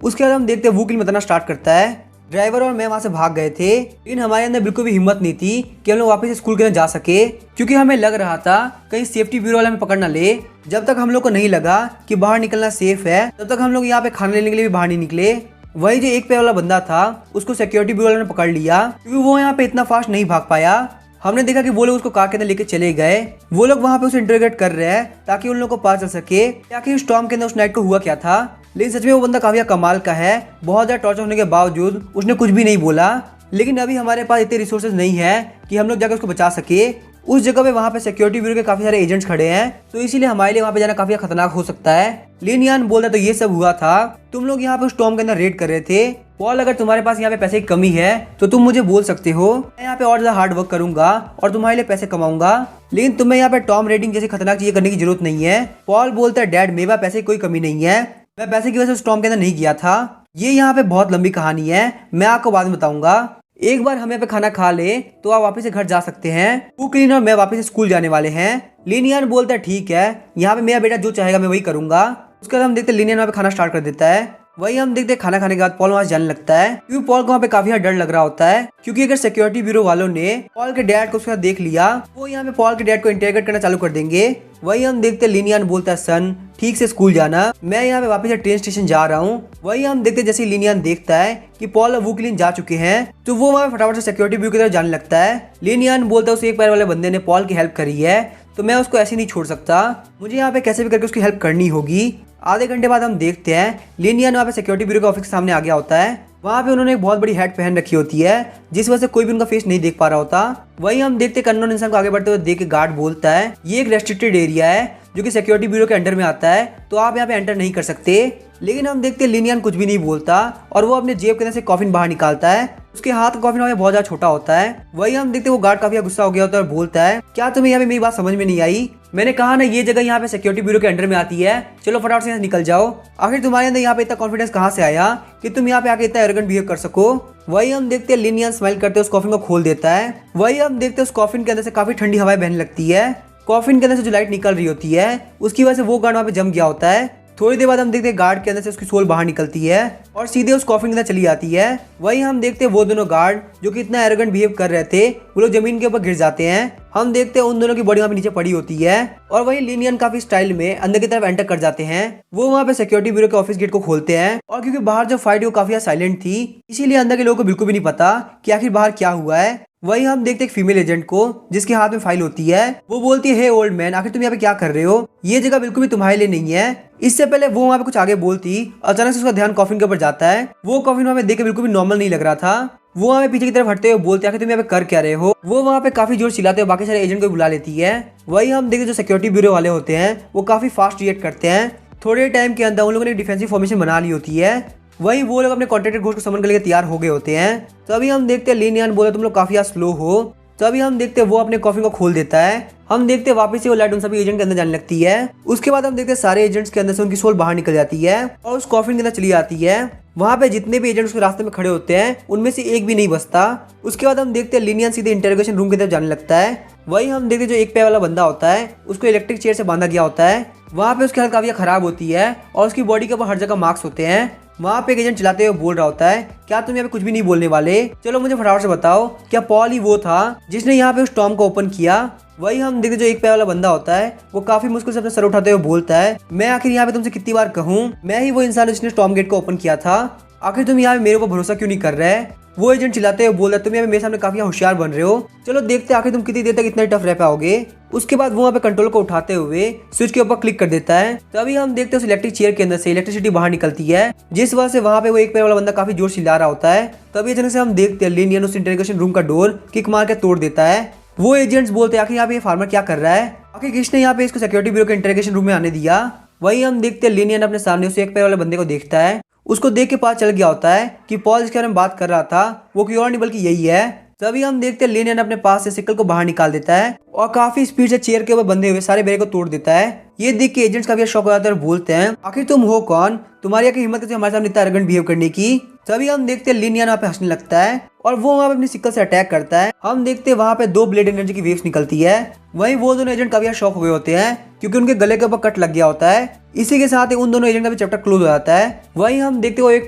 उसके बाद हम देखते हैं वू क्लीन बताना स्टार्ट करता है ड्राइवर और मैं वहाँ से भाग गए थे लेकिन हमारे अंदर बिल्कुल भी हिम्मत नहीं थी कि हम लोग वापस स्कूल के अंदर जा सके, क्योंकि हमें लग रहा था कहीं सेफ्टी ब्यूरो वाला हमें पकड़ ना ले। जब तक हम लोग को नहीं लगा कि बाहर निकलना सेफ है तब तक हम लोग यहाँ पे खाना लेने के लिए भी बाहर नहीं निकले। वही जो एक पैर वाला बंदा था उसको सिक्योरिटी ब्यूरो वाले ने पकड़ लिया क्योंकि वो यहाँ पे इतना फास्ट नहीं भाग पाया। हमने देखा कि वो लोग उसको कार के अंदर लेके चले गए, वो लोग वहाँ पे उसे इंटरोगेट कर रहे हैं ताकि उन लोगों को पता चल सके कि उस स्टॉर्म के अंदर उस नाइट को हुआ क्या था। लेकिन सच में वो बंदा काफी कमाल का है, बहुत ज्यादा टॉर्चर होने के बावजूद उसने कुछ भी नहीं बोला। लेकिन अभी हमारे पास इतने रिसोर्सेज नहीं है कि हम लोग जाकर उसको बचा सके। उस जगह पे वहाँ पे सिक्योरिटी ब्यूरो के काफी सारे एजेंट्स खड़े हैं तो इसीलिए हमारे लिए वहाँ पे जाना काफी खतरनाक हो सकता है। लिन यान बोलता तो ये सब हुआ था, तुम लोग यहाँ पे स्टॉर्म के अंदर रेड कर रहे थे, पॉल अगर तुम्हारे पास यहाँ पे पैसे की कमी है तो तुम मुझे बोल सकते हो, मैं यहाँ पे और ज्यादा हार्ड वर्क करूंगा और तुम्हारे लिए पैसे कमाऊंगा, लेकिन तुम्हें यहाँ पे टॉम रेडिंग जैसी खतरनाक चीजें करने की जरूरत नहीं है। पॉल बोलता है डैड मेरे पास पैसे की कोई कमी नहीं है, मैं पैसे की वजह से उस टॉम के अंदर नहीं गया था। ये यहाँ पे बहुत लंबी कहानी है, मैं आपको बाद में बताऊंगा। एक बार हम यहाँ पे खाना खा ले तो आप वापस से घर जा सकते हैं। पुकलिन और मैं वापस से स्कूल जाने वाले हैं। लिनियन बोलता है ठीक है, यहाँ पे मेरा बेटा जो चाहेगा मैं वही करूंगा। उसके बाद हम देखते हैं लिनियन वहाँ पे खाना स्टार्ट कर देता है। वही हम देखते हैं खाना खाने के बाद पॉल वहाँ से जाने लगता है, क्योंकि पॉल को वहाँ पे काफी डर लग रहा होता है, क्योंकि अगर सिक्योरिटी ब्यूरो वालों ने पॉल के डैड को उसके साथ देख लिया वो यहाँ पे पॉल के डैड को इंटरोगेट करना चालू कर देंगे। वही हम देखते हैं लिनियन बोलता है सन ठीक से स्कूल जाना, मैं यहाँ पे वापस ट्रेन स्टेशन जा रहा हूँ। वही हम देखते हैं जैसे लिनियन देखता है कि पॉल और वुकलिन जा चुके हैं तो वो वहाँ फटाफट से सिक्योरिटी ब्यूरो की तरफ जाने लगता है। लिनियन बोलता है उस एक पैर वाले बंदे ने पॉल की हेल्प करी है तो मैं उसको ऐसे नहीं छोड़ सकता, मुझे यहाँ पे कैसे भी करके उसकी हेल्प करनी होगी। आधे घंटे बाद हम देखते हैं लिनियन वहाँ पे सिक्योरिटी ब्यूरो के ऑफिस के सामने आ गया होता है। वहाँ पे उन्होंने एक बहुत बड़ी हैट पहन रखी होती है जिस वजह से कोई भी उनका फेस नहीं देख पा रहा होता। वही हम देखते हैं अननोन इंसान को आगे बढ़ते हुए देख के गार्ड बोलता है ये एक रेस्ट्रिक्टेड एरिया है जो कि सिक्योरिटी ब्यूरो के अंडर में आता है तो आप यहाँ पे एंटर नहीं कर सकते। लेकिन हम देखते हैं लिनियन कुछ भी नहीं बोलता और वो अपने जेब के अंदर से कॉफिन बाहर निकालता है। उसके हाथ का कॉफिन बहुत ज्यादा छोटा होता है। वही हम देखते हैं वो गार्ड काफी गुस्सा हो गया होता है और बोलता है क्या तुम्हें यहाँ पे मेरी बात समझ में नहीं आई, मैंने कहा ना ये जगह यहाँ पे सिक्योरिटी ब्यूरो के अंडर में आती है, चलो फटाफट से यहाँ निकल जाओ। आखिर तुम्हारे अंदर यहाँ पे इतना कॉन्फिडेंस कहाँ से आया कि तुम यहाँ पे आके इतना एरोगेंट बिहेव कर सको। वही हम देखते हैं लिनियन स्माइल करते उस कॉफिन को खोल देता है। वही हम देखते हैं उस कॉफिन के अंदर से काफी ठंडी हवाएं बहने लगती है। कॉफिन के अंदर से जो लाइट निकल रही होती है उसकी वजह से वो गार्ड वहाँ पे जम गया होता है। थोड़ी देर बाद हम देखते हैं गार्ड के अंदर से उसकी सोल बाहर निकलती है और सीधे उस कॉफिन के अंदर चली जाती है। वही हम देखते हैं वो दोनों गार्ड जो कि इतना एरोगेंट बिहेव कर रहे थे वो लोग जमीन के ऊपर गिर जाते हैं। हम देखते हैं उन दोनों की बॉडी वहाँ पे नीचे पड़ी होती है और वही लिनियन काफी स्टाइल में अंदर की तरफ एंटर कर जाते हैं। वो वहाँ पे सिक्योरिटी ब्यूरो के ऑफिस गेट को खोलते हैं और क्योंकि बाहर जो फाइट वो काफी साइलेंट थी इसीलिए अंदर के लोगों को बिल्कुल भी नहीं पता कि आखिर बाहर क्या हुआ है। वही हम देखते एक फीमेल एजेंट को जिसके हाथ में फाइल होती है। वो बोलती है हे ओल्ड मैन आखिर तुम यहाँ पे क्या कर रहे हो, ये जगह बिल्कुल भी तुम्हारे लिए नहीं है। इससे पहले वो वहाँ पे कुछ आगे बोलती अचानक से उसका ध्यान कॉफिन के ऊपर जाता है। वो कॉफिन वहाँ पे देख के बिल्कुल भी नॉर्मल नहीं लग रहा था। वो वहाँ पे पीछे की तरफ हटते हुए बोलते आखिर तुम यहाँ पे कर क्या रहे हो। वो वहाँ पे काफी जोर चिल्लाते हुए बाकी सारे एजेंट को बुला लेती है। वही हम देखते जो सिक्योरिटी ब्यूरो वाले होते हैं वो काफी फास्ट रिएक्ट करते हैं। थोड़े टाइम के अंदर उन लोगों ने डिफेंसिव फॉर्मेशन बना ली होती है। वही वो लोग अपने कॉन्ट्रैक्टेड घोस्ट को समन के लिए तैयार हो गए होते हैं। तभी हम देखते हैं लिनियन बोले तुम लोग काफी स्लो हो। तभी हम देखते हैं वो अपने कॉफिन को खोल देता है। हम देखते हैं वापस से वो लाइट उन सभी एजेंट के अंदर जाने लगती है। उसके बाद हम देखते हैं सारे एजेंट्स के अंदर से उनकी सोल बाहर निकल जाती है और उस कॉफिन के अंदर चली जाती है। वहाँ पे जितने भी एजेंट उसके रास्ते में खड़े होते हैं उनमें से एक भी नहीं बचता। उसके बाद हम देखते हैं लिनियन सीधे इंटरोगेशन रूम की तरफ जाने लगता है। वही हम देखते हैं जो एक पैर वाला बंदा होता है उसको इलेक्ट्रिक चेयर से बांधा गया होता है। वहाँ पे उसकी हालत काफी खराब होती है और उसकी बॉडी के ऊपर हर जगह मार्क्स होते हैं। वहाँ पे एक एजेंट चलाते हुए बोल रहा होता है क्या तुम यहाँ पे कुछ भी नहीं बोलने वाले, चलो मुझे फटाफट से बताओ क्या पॉल ही वो था जिसने यहाँ पे उस टॉम को ओपन किया। वही हम देखते जो एक पैर वाला बंदा होता है वो काफी मुश्किल से अपना सर उठाते हुए बोलता है मैं आखिर यहाँ पे तुमसे कितनी बार कहूँ, मैं ही वो इंसान जिसने टॉम गेट को ओपन किया था, आखिर तुम यहाँ पे मेरे ऊपर भरोसा क्यों नहीं कर रहे। वो एजेंट चिल्लाते हुए बोल रहा है तुम यहाँ पे मेरे सामने काफी होशियार बन रहे हो, चलो देखते हैं आखिर तुम कितनी देर तक इतना टफ रह पाओगे। उसके बाद वो वहाँ पे कंट्रोल को उठाते हुए स्विच के ऊपर क्लिक कर देता है। तभी हम देखते हैं उस इलेक्ट्रिक चेयर के अंदर से इलेक्ट्रिसिटी बाहर निकलती है जिस वजह से वहाँ पे वो एक पैर वाला बंदा काफी जोर चिल्ला रहा होता है। तभी अचानक से हम देखते हैं लिनियन उस इंटरोगेशन रूम का डोर किक मार के तोड़ देता है। वो एजेंट्स बोलते हैं आखिर यहाँ पे फार्मर क्या कर रहा है, आखिर किसने यहाँ पे इसको सिक्योरिटी ब्यूरो के इंटरोगेशन रूम में आने दिया। वही हम देखते हैं लिनियन अपने सामने उस एक पैर वाले बंदे को देखता है। उसको देख के पता चल गया होता है कि पॉल जिसके बारे में बात कर रहा था वो कोई और नहीं बल्कि यही है। तभी हम देखते हैं लिनियन अपने पास से सिकल को बाहर निकाल देता है और काफी स्पीड से चेयर के ऊपर बंधे हुए सारे बैरियर को तोड़ देता है। ये देख के एजेंट्स काफी शॉक हो जाते हैं और बोलते हैं आखिर तुम हो कौन, तुम्हारी आखिर हिम्मत कैसे हमारे सामने इतना एरोगेंट बिहेव करने की। तभी हम देखते हैं लिनियन वहाँ पे हंसने लगता है और वो वहाँ पे अपनी सिकल से अटैक करता है। हम देखते हैं वहाँ पे 2 ब्लेड एनर्जी की वेव्स निकलती है। वहीं वो दोनों एजेंट काफी शॉक हो गए होते हैं क्योंकि उनके गले के ऊपर कट लग गया होता है। इसी के साथ ही उन दोनों एजेंट का भी चैप्टर क्लोज हो जाता है। वहीं हम देखते हैं वो एक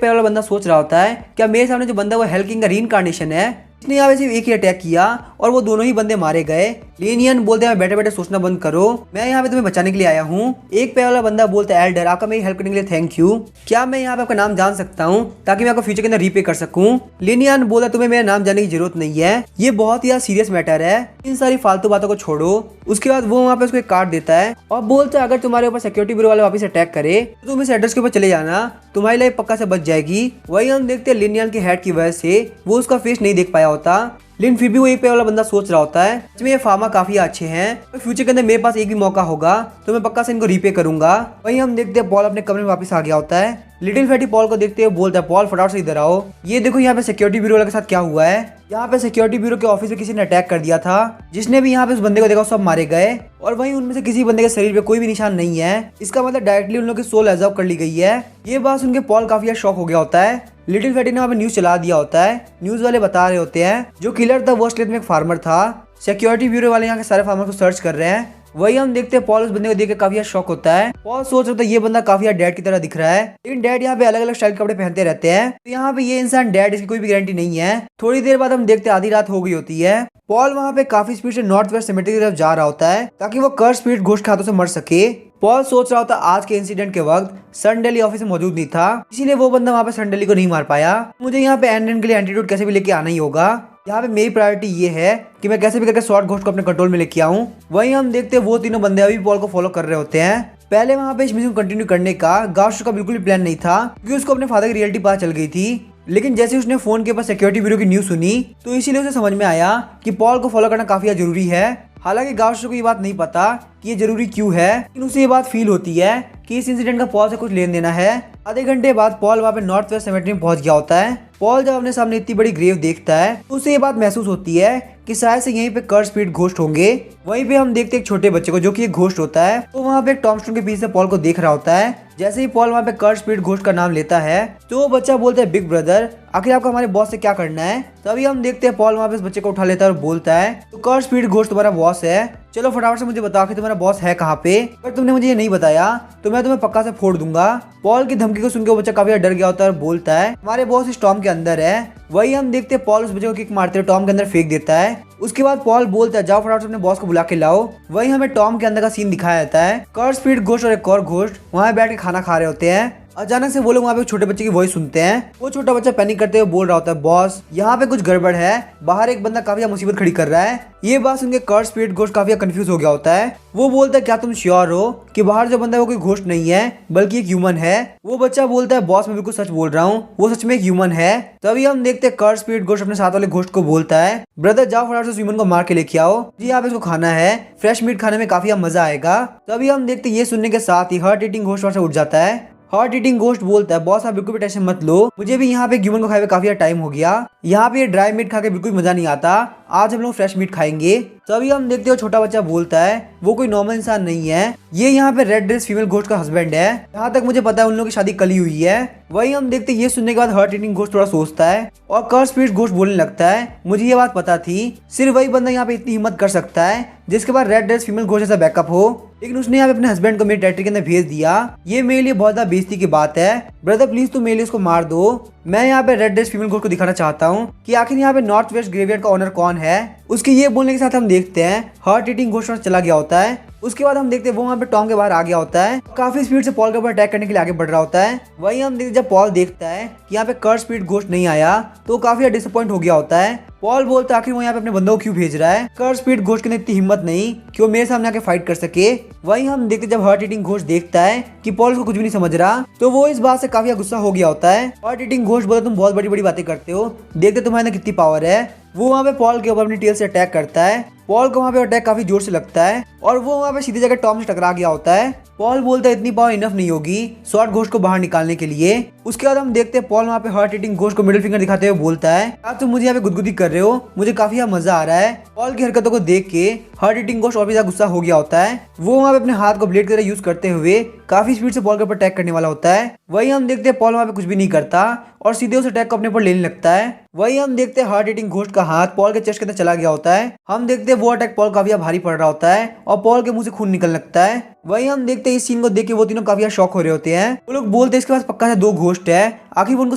पैर वाला बंदा सोच रहा होता है क्या मेरे सामने जो बंदा वो हेल किंग का रीइंकार्नेशन है, इसने यहाँ पे सिर्फ एक ही अटैक किया और वो दोनों ही बंदे मारे गए। लिनियन बोलते हैं बैठे बैठे सोचना बंद करो, मैं यहाँ पे तुम्हें बचाने के लिए आया हूँ। एक पैर वाला बंदा बोलता है एल्डर आपका मेरी हेल्प करने के लिए थैंक यू, क्या मैं यहाँ पे आपका नाम जान सकता हूँ ताकि मैं आपको फ्यूचर के अंदर रीपे कर सकूँ। लिनियन बोला तुम्हें मेरा नाम जानने की जरूरत नहीं है, ये बहुत ही सीरियस मैटर है, इन सारी फालतू बातों को छोड़ो। उसके बाद वो वहाँ पे उसको एक कार्ड देता है और बोलता है अगर तुम्हारे ऊपर सिक्योरिटी ब्यूरो वाले वापस अटैक करे तो तुम इस एड्रेस के ऊपर चले जाना, तुम्हारी लाइफ पक्का से बच जाएगी। वही हम देखते हैं लिनियन के हेड की वजह से वो उसका फेस नहीं देख पाया होता, लेकिन फिर भी वो एक पैर वाला बंदा सोच रहा होता है इसमें ये फार्मा काफी अच्छे हैं, तो फ्यूचर के अंदर मेरे पास एक भी मौका होगा तो मैं पक्का से इनको रीपे करूंगा। वहीं हम देखते हैं पॉल अपने कमरे में वापस आ गया होता है। लिटिल फैटी पॉल को देखते हुए बोलता है, पॉल फटाफट से इधर आओ, ये देखो यहाँ पे सिक्योरिटी ब्यूरो वाले के साथ क्या हुआ है। यहाँ पे सिक्योरिटी ब्यूरो के ऑफिस में किसी ने अटैक कर दिया था, जिसने भी यहाँ पे उस बंदे को देखा सब मारे गए, और वहीं उनमें से किसी बंदे के शरीर पे कोई भी निशान नहीं है। इसका मतलब डायरेक्टली उन लोगों की सोल एब्जॉर्ब कर ली गई है। ये बात सुन के पॉल काफी शॉक हो गया होता है। लिटिल फैटी ने वहाँ पे न्यूज चला दिया होता है। न्यूज वाले बता रहे होते हैं जो किलर था वो असलियत में एक फार्मर था। सिक्योरिटी ब्यूरो वाले यहाँ के सारे फार्मर को सर्च कर रहे हैं। वही हम देखते हैं पॉल उस बंदे को देख के काफी शॉक होता है। पॉल सोच रहा था ये बंदा काफी डैड की तरह दिख रहा है, लेकिन डैड यहाँ पे अलग अलग स्टाइल के कपड़े पहनते रहते हैं, तो यहाँ पे ये इंसान डैड इसकी कोई भी गारंटी नहीं है। थोड़ी देर बाद हम देखते हैं आधी रात हो गई होती है। पॉल वहाँ पे काफी स्पीड से नॉर्थ वेस्ट सिमेट्री की तरफ जा रहा होता है ताकि वो कर्स स्पीड घोस्ट के हाथों से मर सके। पॉल सोच रहा होता आज के इंसिडेंट के वक्त सनडेली ऑफिस में मौजूद नहीं था, इसीलिए वो बंदा वहाँ पे सनडेली को नहीं मार पाया। मुझे यहाँ पे एंड के लिए एंटीट्यूड कैसे भी लेके आना ही होगा। यहाँ पे मेरी प्रायोरिटी ये है कि मैं कैसे भी करके शॉर्ट घोस्ट को अपने कंट्रोल में लेके आऊँ। वहीं हम देखते हैं वो तीनों बंदे अभी पॉल को फॉलो कर रहे होते हैं। पहले वहाँ पे इस मिशन को कंटिन्यू करने का गाउश का बिल्कुल भी प्लान नहीं था, क्योंकि उसको अपने फादर की रियलिटी पता चल गई थी। लेकिन जैसे उसने फोन के पास सिक्योरिटी ब्यूरो की न्यूज सुनी, तो इसीलिए उसे समझ में आया कि पॉल को फॉलो करना काफी जरूरी है। हालांकि गाउश को ये बात नहीं पता कि ये जरूरी क्यों है, लेकिन उसे ये बात फील होती है कि इस इंसिडेंट का पॉल से कुछ लेन देना है। आधे घंटे बाद पॉल वहाँ पे नॉर्थ वेस्ट सेमेट्री में पहुंच गया होता है। पॉल जब अपने सामने इतनी बड़ी ग्रेव देखता है तो उसे ये बात महसूस होती है कि शायद से यहीं पे कर्स स्पीड घोस्ट होंगे। वहीं पे हम देखते हैं एक छोटे बच्चे को जो कि एक घोस्ट होता है, तो वहाँ पे एक टॉमस्टोन के पीछे पॉल को देख रहा होता है। जैसे ही पॉल वहाँ पे कर्स स्पीड घोस्ट का नाम लेता है तो वो बच्चा बोलता है, बिग ब्रदर आखिर आपको हमारे बॉस से क्या करना है। तभी हम देखते हैं पॉल वहाँ पे इस बच्चे को उठा लेता है और बोलता है, तो कर्स स्पीड घोस्ट तुम्हारा बॉस है, चलो फटाफट से मुझे बताओ कि तुम्हारा बॉस है कहाँ पे। अगर तुमने मुझे ये नहीं बताया तो मैं तुम्हें पक्का से फोड़ दूंगा। पॉल की धमकी को सुन के वो बच्चा काफी डर गया होता है और बोलता है, हमारे बॉस इस टॉम के अंदर है। वही हम देखते हैं पॉल उस बच्चे को किक मारते हुए टॉम के अंदर फेंक देता है। उसके बाद पॉल बोलता है, जाओ फटाफट अपने बॉस को बुला के लाओ। वही हमें टॉम के अंदर का सीन दिखाया जाता है। कर्स स्पीड घोस्ट और एक और घोस्ट वहाँ बैठ के खाना खा रहे होते हैं। अचानक से वो लोग वहाँ पे छोटे बच्चे की वॉइस सुनते हैं। वो छोटा बच्चा पैनिक करते हुए बोल रहा होता है, बॉस यहाँ पे कुछ गड़बड़ है, बाहर एक बंदा काफी मुसीबत खड़ी कर रहा है। ये बात सुन के कर्स स्पीड घोस्ट काफी कंफ्यूज हो गया होता है। वो बोलता है, क्या तुम श्योर हो कि बाहर जो बंदा है वो कोई घोस्ट नहीं है बल्कि एक ह्यूमन है। वो बच्चा बोलता है, बॉस मैं बिल्कुल सच बोल रहा हूँ, वो सच में एक ह्यूमन है। तभी हम देखते हैं कर्स स्पीड घोस्ट अपने साथ वाले घोस्ट को बोलता है, ब्रदर जाओ फटाफट से ह्यूमन को मार के लेके आओ, जी आप इसको खाना है, फ्रेश मीट खाने में काफी मजा आएगा। तभी हम देखते हैं ये सुनने के साथ ही हार्ट ईटिंग घोस्ट वहां से उठ जाता है। हार्ट ईटिंग घोस्ट बोलता है, बॉस आप बिल्कुल भी टेंशन मत लो, मुझे भी यहाँ पे ह्यूमन को खाए हुए काफी टाइम हो गया, यहाँ पे ड्राई मीट खा के बिल्कुल मजा नहीं आता, आज हम लोग फ्रेश मीट खाएंगे। तभी हम देखते हो छोटा बच्चा बोलता है, वो कोई नॉर्मल इंसान नहीं है, ये यहाँ पे रेड ड्रेस फीमेल घोस्ट का हस्बैंड है, यहाँ तक मुझे पता है उन लोगों की शादी कल ही हुई है। वही हम देखते ये सुनने के बाद हार्ट ईटिंग घोस्ट थोड़ा सोचता है और कर्स स्पीड घोस्ट बोलने लगता है, मुझे ये बात पता थी, सिर्फ वही बंदा यहाँ पे इतनी हिम्मत कर सकता है जिसके बाद रेड ड्रेस फीमेल घोस्ट जैसा बैकअप हो, लेकिन उसने यहाँ पे अपने हस्बैंड को मेरे टेरिटरी के अंदर भेज दिया, ये मेरे लिए बहुत ज्यादा बेइज्जती की बात है, ब्रदर प्लीज तुम मेरे लिए उसको मार दो। मैं यहाँ पे रेड ड्रेस फीमेल घोस्ट को दिखाना चाहता हूँ कि आखिर यहाँ पे नॉर्थ वेस्ट ग्रेवयार्ड का ओनर कौन है। उसके ये बोलने के साथ हम देखते हैं हार्ट ईटिंग घोस्ट चला गया होता है। उसके बाद हम देखते हैं वो वहाँ पे टॉम के बाहर आ गया होता है, काफी स्पीड से पॉल के ऊपर अटैक करने के लिए आगे बढ़ रहा होता है। वही हम देखते जब पॉल देखता है कि यहाँ पे कर्स स्पीड घोस्ट नहीं आया तो काफी डिसअपॉइंट हो गया होता है। पॉल बोलता है आखिर वो यहाँ पे अपने बंदों को क्यों भेज रहा है, कर्स स्पीड घोस्ट की इतनी हिम्मत नहीं कि वो मेरे सामने आके फाइट कर सके। वही हम देखते जब हार्ट ईटिंग घोस्ट देखता है कि पॉल उसको कुछ भी नहीं समझ रहा तो वो इस बात से काफी गुस्सा हो गया होता है। हार्ट ईटिंग घोस्ट बोलता तुम बहुत बड़ी बड़ी बातें करते हो, देखते तुम्हारे अंदर कितनी पावर है। वो वहाँ पे पॉल के ऊपर अपनी टेल से अटैक करता है। पॉल को वहाँ पे अटैक काफी जोर से लगता है और वो वहाँ पे सीधी जगह टॉम से टकरा गया होता है। पॉल बोलता है इतनी पावर इनफ नहीं होगी शॉर्ट घोस्ट को बाहर निकालने के लिए। उसके बाद हम देखते हैं पॉल वहाँ पे हार्ट ईटिंग घोस्ट को मिडिल फिंगर दिखाते हुए बोलता है, आप तुम मुझे यहाँ पे गुदगुदी कर रहे हो, मुझे काफी मजा आ रहा है। पॉल की हरकतों को देख के हार्ट ईटिंग घोस्ट और भी ज्यादा गुस्सा हो गया होता है। वो वहाँ पे अपने हाथ को ब्लेड की तरह यूज करते हुए काफी स्पीड से पॉल के ऊपर अटैक करने वाला होता है। वही हम देखते हैं पॉल वहाँ पे कुछ भी नहीं करता और सीधे उस अटैक को अपने ऊपर लेने लगता है। वही हम देखते हैं हार्ट ईटिंग घोस्ट का हाथ पॉल के चेस्ट के अंदर चला गया होता है। हम देखते हैं वो अटैक पॉल काफी भारी पड़ रहा होता है और पॉल के मुंह से खून निकलने लगता है। वही हम देखते हैं इस सीन को देख के वो तीनों काफी शॉक हो रहे होते हैं। वो लोग बोलते हैं इसके पास पक्का से 2 घोस्ट है, आखिर वो उनको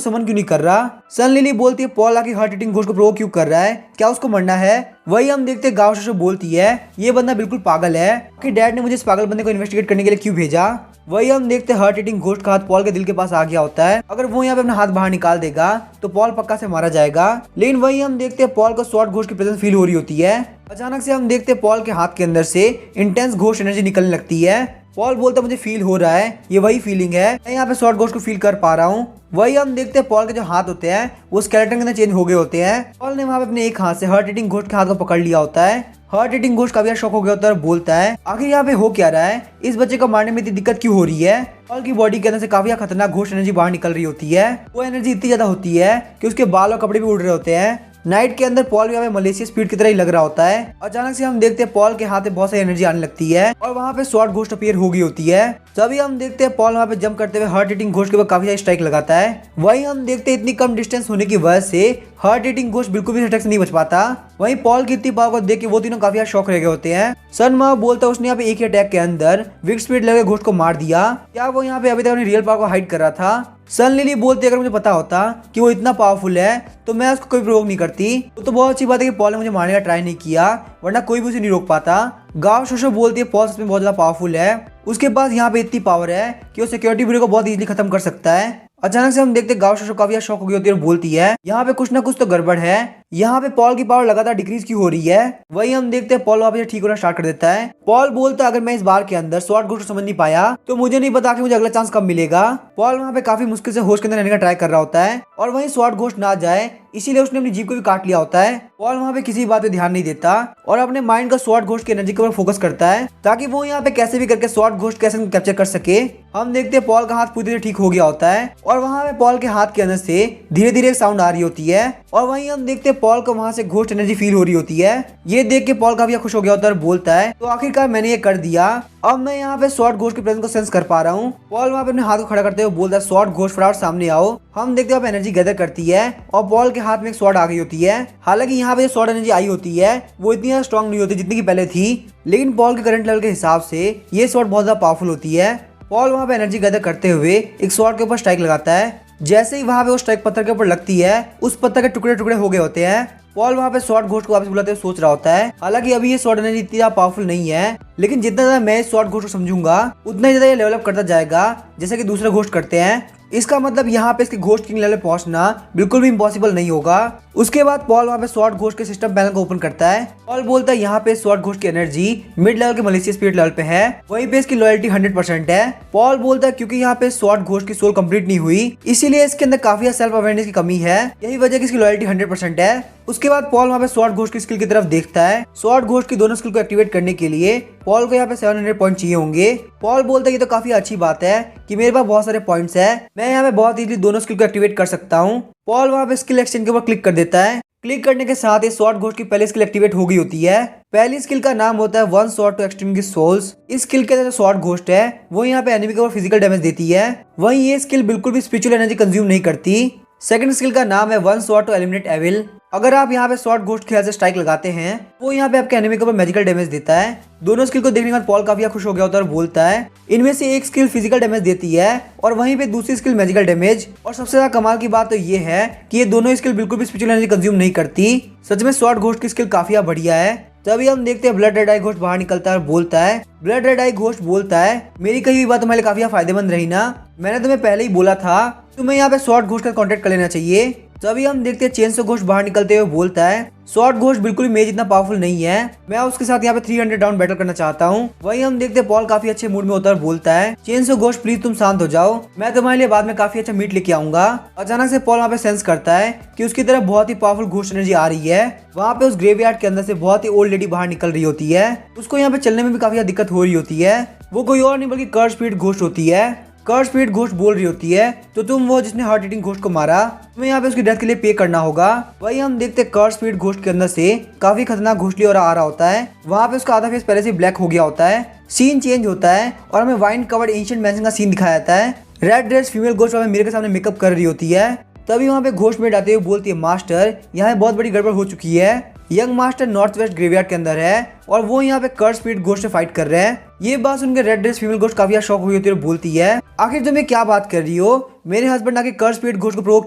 समन क्यों नहीं कर रहा। सन लिली बोलती है पॉल आखिर हार्ट ईटिंग घोस्ट को प्रोवोक क्यों कर रहा है, क्या उसको मरना है। वही हम देखते हैं गाँव बोलती है ये बंदा बिल्कुल पागल है कि डैड ने मुझे इस पागल बंदे को इन्वेस्टिगेट करने के लिए क्यों भेजा। वही हम देखते हैं हार्ट ईटिंग घोस्ट का हाथ पॉल के दिल के पास आ गया होता है, अगर वो यहाँ पे अपना हाथ बाहर निकाल देगा तो पॉल पक्का से मारा जाएगा। लेकिन वही हम देखते हैं पॉल को शॉर्ट घोस्ट की प्रेजेंस फील हो रही होती है। अचानक से हम देखते हैं पॉल के हाथ के अंदर से इंटेंस घोस्ट एनर्जी निकलने लगती है। पॉल बोलता है मुझे फील हो रहा है, ये वही फीलिंग है, मैं यहाँ पे शॉर्ट घोस्ट को फील कर पा रहा हूँ। वही हम देखते हैं पॉल के जो हाथ होते हैं वो स्केलेटन के अंदर चेंज हो गए होते हैं। पॉल ने वहाँ पे अपने एक हाथ से हार्ट ईटिंग घोस्ट के हाथ को पकड़ लिया होता है। हार्ट ईटिंग घोस्ट काफी शॉक हो गया होता है और बोलता है आखिर यहाँ पे हो क्या रहा है, इस बच्चे को मारने में इतनी दिक्कत क्यों हो रही है। पॉल की बॉडी के अंदर से काफी खतरनाक घोस्ट एनर्जी बाहर निकल रही होती है। वो एनर्जी इतनी ज्यादा होती है कि उसके बाल और कपड़े भी उड़ रहे होते हैं। नाइट के अंदर पॉल भी हमें मलेशिया स्पीड की तरह ही लग रहा होता है। अचानक से हम देखते हैं पॉल के हाथ में बहुत सारी एनर्जी आने लगती है और वहाँ पे स्वॉर्ड घोस्ट अपीयर हो गई होती है। तभी हम देखते हैं पॉल वहाँ पे जंप करते हुए हार्ट ईटिंग घोस्ट के ऊपर काफी सारी स्ट्राइक लगाता है। वहीं हम देखते हैं इतनी कम डिस्टेंस होने की वजह से हार्ट ईटिंग घोस्ट बिल्कुल भी अटैक से नहीं बच पाता। वहीं पॉल की इतनी पावर को देख के वो तीनों काफी शॉक रह गए होते हैं। सन माँ बोलता है उसने यहाँ पे एक ही अटैक के अंदर विग स्पीड लगे घोस्ट को मार दिया। क्या वो यहाँ पे अभी तक अपनी रियल पावर को हाइड कर रहा था? सन लिली बोलती अगर मुझे पता होता कि वो इतना पावरफुल है तो मैं उसको कोई प्रोवोक नहीं करती। तो बहुत अच्छी बात है कि पॉल ने मुझे मारने का ट्राई नहीं किया, वरना कोई भी उसे नहीं रोक पाता। गांव शोशो बोलती है पॉल सच में बहुत ज्यादा पावरफुल है, उसके पास यहाँ पे इतनी पावर है कि वो सिक्योरिटी ब्यूरो को बहुत इजीली खत्म कर सकता है। अचानक से हम देखते हैं गांव शोशो काफी शॉक हो गई होती है और बोलती है यहाँ पे कुछ ना कुछ तो गड़बड़ है, यहाँ पे पॉल की पावर लगातार डिक्रीज क्यों हो रही है। वही हम देखते हैं पॉल वापस से ठीक होना स्टार्ट कर देता है। पॉल बोलता है अगर मैं इस बार के अंदर स्वॉर्ड घोस्ट समझ नहीं पाया तो मुझे नहीं पता कि मुझे अगला चांस कब मिलेगा। पॉल वहाँ पे काफी मुश्किल से होस्ट के अंदर रहने का ट्राई कर रहा होता है और वहीं स्वॉर्ड घोस्ट ना जाए इसीलिए उसने अपनी जीभ को भी काट लिया होता है। पॉल वहाँ पे किसी बात पे ध्यान नहीं देता और अपने माइंड का स्वॉर्ड घोस्ट की एनर्जी के ऊपर फोकस करता है ताकि वो यहाँ पे कैसे भी करके स्वॉर्ड घोस्ट कैसे कैप्चर कर सके। हम देखते हैं पॉल का हाथ पूरी तरह ठीक हो गया होता है और वहाँ पे पॉल के हाथ के अंदर से धीरे धीरे एक साउंड आ रही होती है और वहीं हम देखते हैं पॉल को वहाँ से घोस्ट एनर्जी फील हो रही होती है। ये देख के पॉल काफी खुश हो गया होता है और बोलता है तो आखिरकार मैंने ये कर दिया, अब मैं यहाँ पे स्वॉर्ड घोस्ट के प्रेजेंस को सेंस कर पा रहा हूँ। पॉल वहाँ पे अपने हाथ को खड़ा करते हुए बोलता है स्वॉर्ड घोस्ट फटाफट सामने आओ। हम देखते हैं एनर्जी गैदर करती है और पॉल के हाथ में एक स्वॉर्ड आ गई होती है। हालांकि यहाँ पे जो स्वॉर्ड एनर्जी आई होती है वो इतनी स्ट्रॉन्ग नहीं होती जितनी की पहले थी, लेकिन पॉल के करंट लेवल के हिसाब से ये स्वॉर्ड बहुत ज्यादा पावरफुल होती है। पॉल वहाँ पे एनर्जी गैदर करते हुए एक स्वॉर्ड के ऊपर स्ट्राइक लगाता है। जैसे ही वहाँ पे वो स्ट्राइक पत्थर के ऊपर लगती है उस पत्थर के टुकड़े टुकड़े हो गए होते हैं। पॉल वहाँ पे स्वॉर्ड घोस्ट को वापस बुलाते हुए सोच रहा होता है हालांकि अभी ये स्वॉर्ड एनर्जी इतनी ज्यादा पावरफुल नहीं है, लेकिन जितना ज्यादा मैं इस स्वॉर्ड घोस्ट को समझूंगा उतना ही ज्यादा ये डेवलप करता जाएगा जैसे कि दूसरे घोस्ट करते हैं। इसका मतलब यहाँ पे इसके घोस्ट किंग लेवल पहुंचना बिल्कुल भी इम्पॉसिबल नहीं होगा। उसके बाद पॉल वहाँ पे स्वॉर्ड घोस्ट के सिस्टम पैनल को ओपन करता है। पॉल बोलता है यहाँ पे स्वॉर्ड घोस्ट की एनर्जी मिड लेवल के मलेशिया स्पिरिट लेवल पे है, वहीं पे इसकी लॉयल्टी 100% है। पॉल बोलता है क्योंकि यहाँ पे स्वॉर्ड घोस्ट की सोल कंप्लीट नहीं हुई इसीलिए इसके अंदर काफी सेल्फ अवेयरनेस की कमी है, यही वजह की इसकी लॉयल्टी 100% है। उसके बाद पॉल वहाँ पे स्वॉर्ड घोस्ट की स्किल की तरफ देखता है। स्वॉर्ड घोस्ट की दोनों स्किल को एक्टिवेट करने के लिए पॉल को यहाँ पे 700 पॉइंट चाहिए होंगे। पॉल बोलता है ये तो काफी अच्छी बात है कि मेरे पास बहुत सारे पॉइंट्स है, मैं यहाँ पे बहुत इजीली दोनों स्किल को एक्टिवेट कर सकता हूँ। पॉल वहाँ पे स्किल एक्सचेंज के ऊपर क्लिक कर देता है। क्लिक करने के साथ ही स्वॉर्ड घोस्ट की पहली स्किल एक्टिवेट हो गई होती है। पहली स्किल का नाम होता है one sword to extinguish souls. इस स्किल के अंदर स्वॉर्ड घोस्ट है वो यहाँ पे एनिमी के ऊपर फिजिकल डैमेज देती है, वहीं ये स्किल बिल्कुल भी स्पिरिचुअल एनर्जी कंज्यूम नहीं करती। सेकंड स्किल का नाम है one sword to eliminate evil. अगर आप यहाँ पे स्वॉर्ड घोस्ट के से स्ट्राइक लगाते हैं वो यहाँ पे आपके एनिमी के ऊपर मैजिकल डैमेज देता है। दोनों स्किल को देखने के बाद पॉल काफी खुश हो गया होता है और बोलता है इनमें से एक स्किल फिजिकल डैमेज देती है और वहीं पे दूसरी स्किल मैजिकल डैमेज। और सबसे ज्यादा कमाल की बात तो ये है कि ये दोनों स्किल बिल्कुल भी स्पिरिचुअल एनर्जी कंज्यूम नहीं करती। सच में स्वॉर्ड घोस्ट की स्किल काफी बढ़िया है। तभी हम देखते हैं ब्लड रेड आई घोस्ट बाहर निकलता है और बोलता है ब्लड रेड आई घोस्ट बोलता है मेरी कही हुई बात तुम्हारे लिए काफी फायदेमंद रही ना, मैंने तुम्हें पहले ही बोला था तुम्हें यहाँ पे स्वॉर्ड घोस्ट का कॉन्टेक्ट कर लेना चाहिए। तभी हम देखते हैं चेनसो घोस्ट बाहर निकलते हुए बोलता है स्वॉर्ड घोस्ट बिल्कुल भी मेरे जितना पावरफुल नहीं है, मैं उसके साथ यहाँ पे 300 राउंड बैटल करना चाहता हूँ। वहीं हम देखते हैं पॉल काफी अच्छे मूड में होता है और बोलता है चेनसो घोस्ट प्लीज तुम शांत हो जाओ, मैं तुम्हारे लिए बाद में काफी अच्छा मीट लेके आऊंगा। अचानक से पॉल वहाँ पे सेंस करता है कि उसकी तरफ बहुत ही पावरफुल घोस्ट एनर्जी आ रही है। वहाँ पे उस ग्रेवयार्ड के अंदर से बहुत ही ओल्ड लेडी बाहर निकल रही होती है। उसको यहाँ पे चलने में भी काफी दिक्कत हो रही होती है। वो कोई और नहीं बल्कि कर्ज स्पिरिट घोस्ट होती है। कर्ज स्पिरिट घोस्ट बोल रही होती है तो तुम वो जिसने हार्ट ईटिंग घोस्ट को मारा तुम्हें यहाँ पे उसकी डेथ के लिए पे करना होगा। वही हम देखते हैं कर्ज स्पिरिट घोस्ट के अंदर से काफी खतरनाक घोस्टली और आ रहा होता है। वहाँ पे उसका आधा फेस पहले से ब्लैक हो गया होता है। सीन चेंज होता है और हमें वाइन कवर्ड एंशिएंट मैंशन का सीन दिखाया जाता है। रेड ड्रेस फीमेल घोस्ट हमें मिरर के सामने मेकअप कर रही होती है। तभी वहाँ पे घोस्ट मेट आते हुए बोलती है मास्टर यहाँ बहुत बड़ी गड़बड़ हो चुकी है। Young master north west graveyard के अंदर है और वो यहाँ पे कर्ज स्पिरिट घोस्ट से फाइट कर रहे हैं। ये बात सुनकर रेड ड्रेस फीमेल घोस्ट काफी शॉक हुई होती है और बोलती है आखिर तुम क्या बात कर रही हो, मेरे हस्बैंड आके कर्ज स्पिरिट घोस्ट को प्रोवोक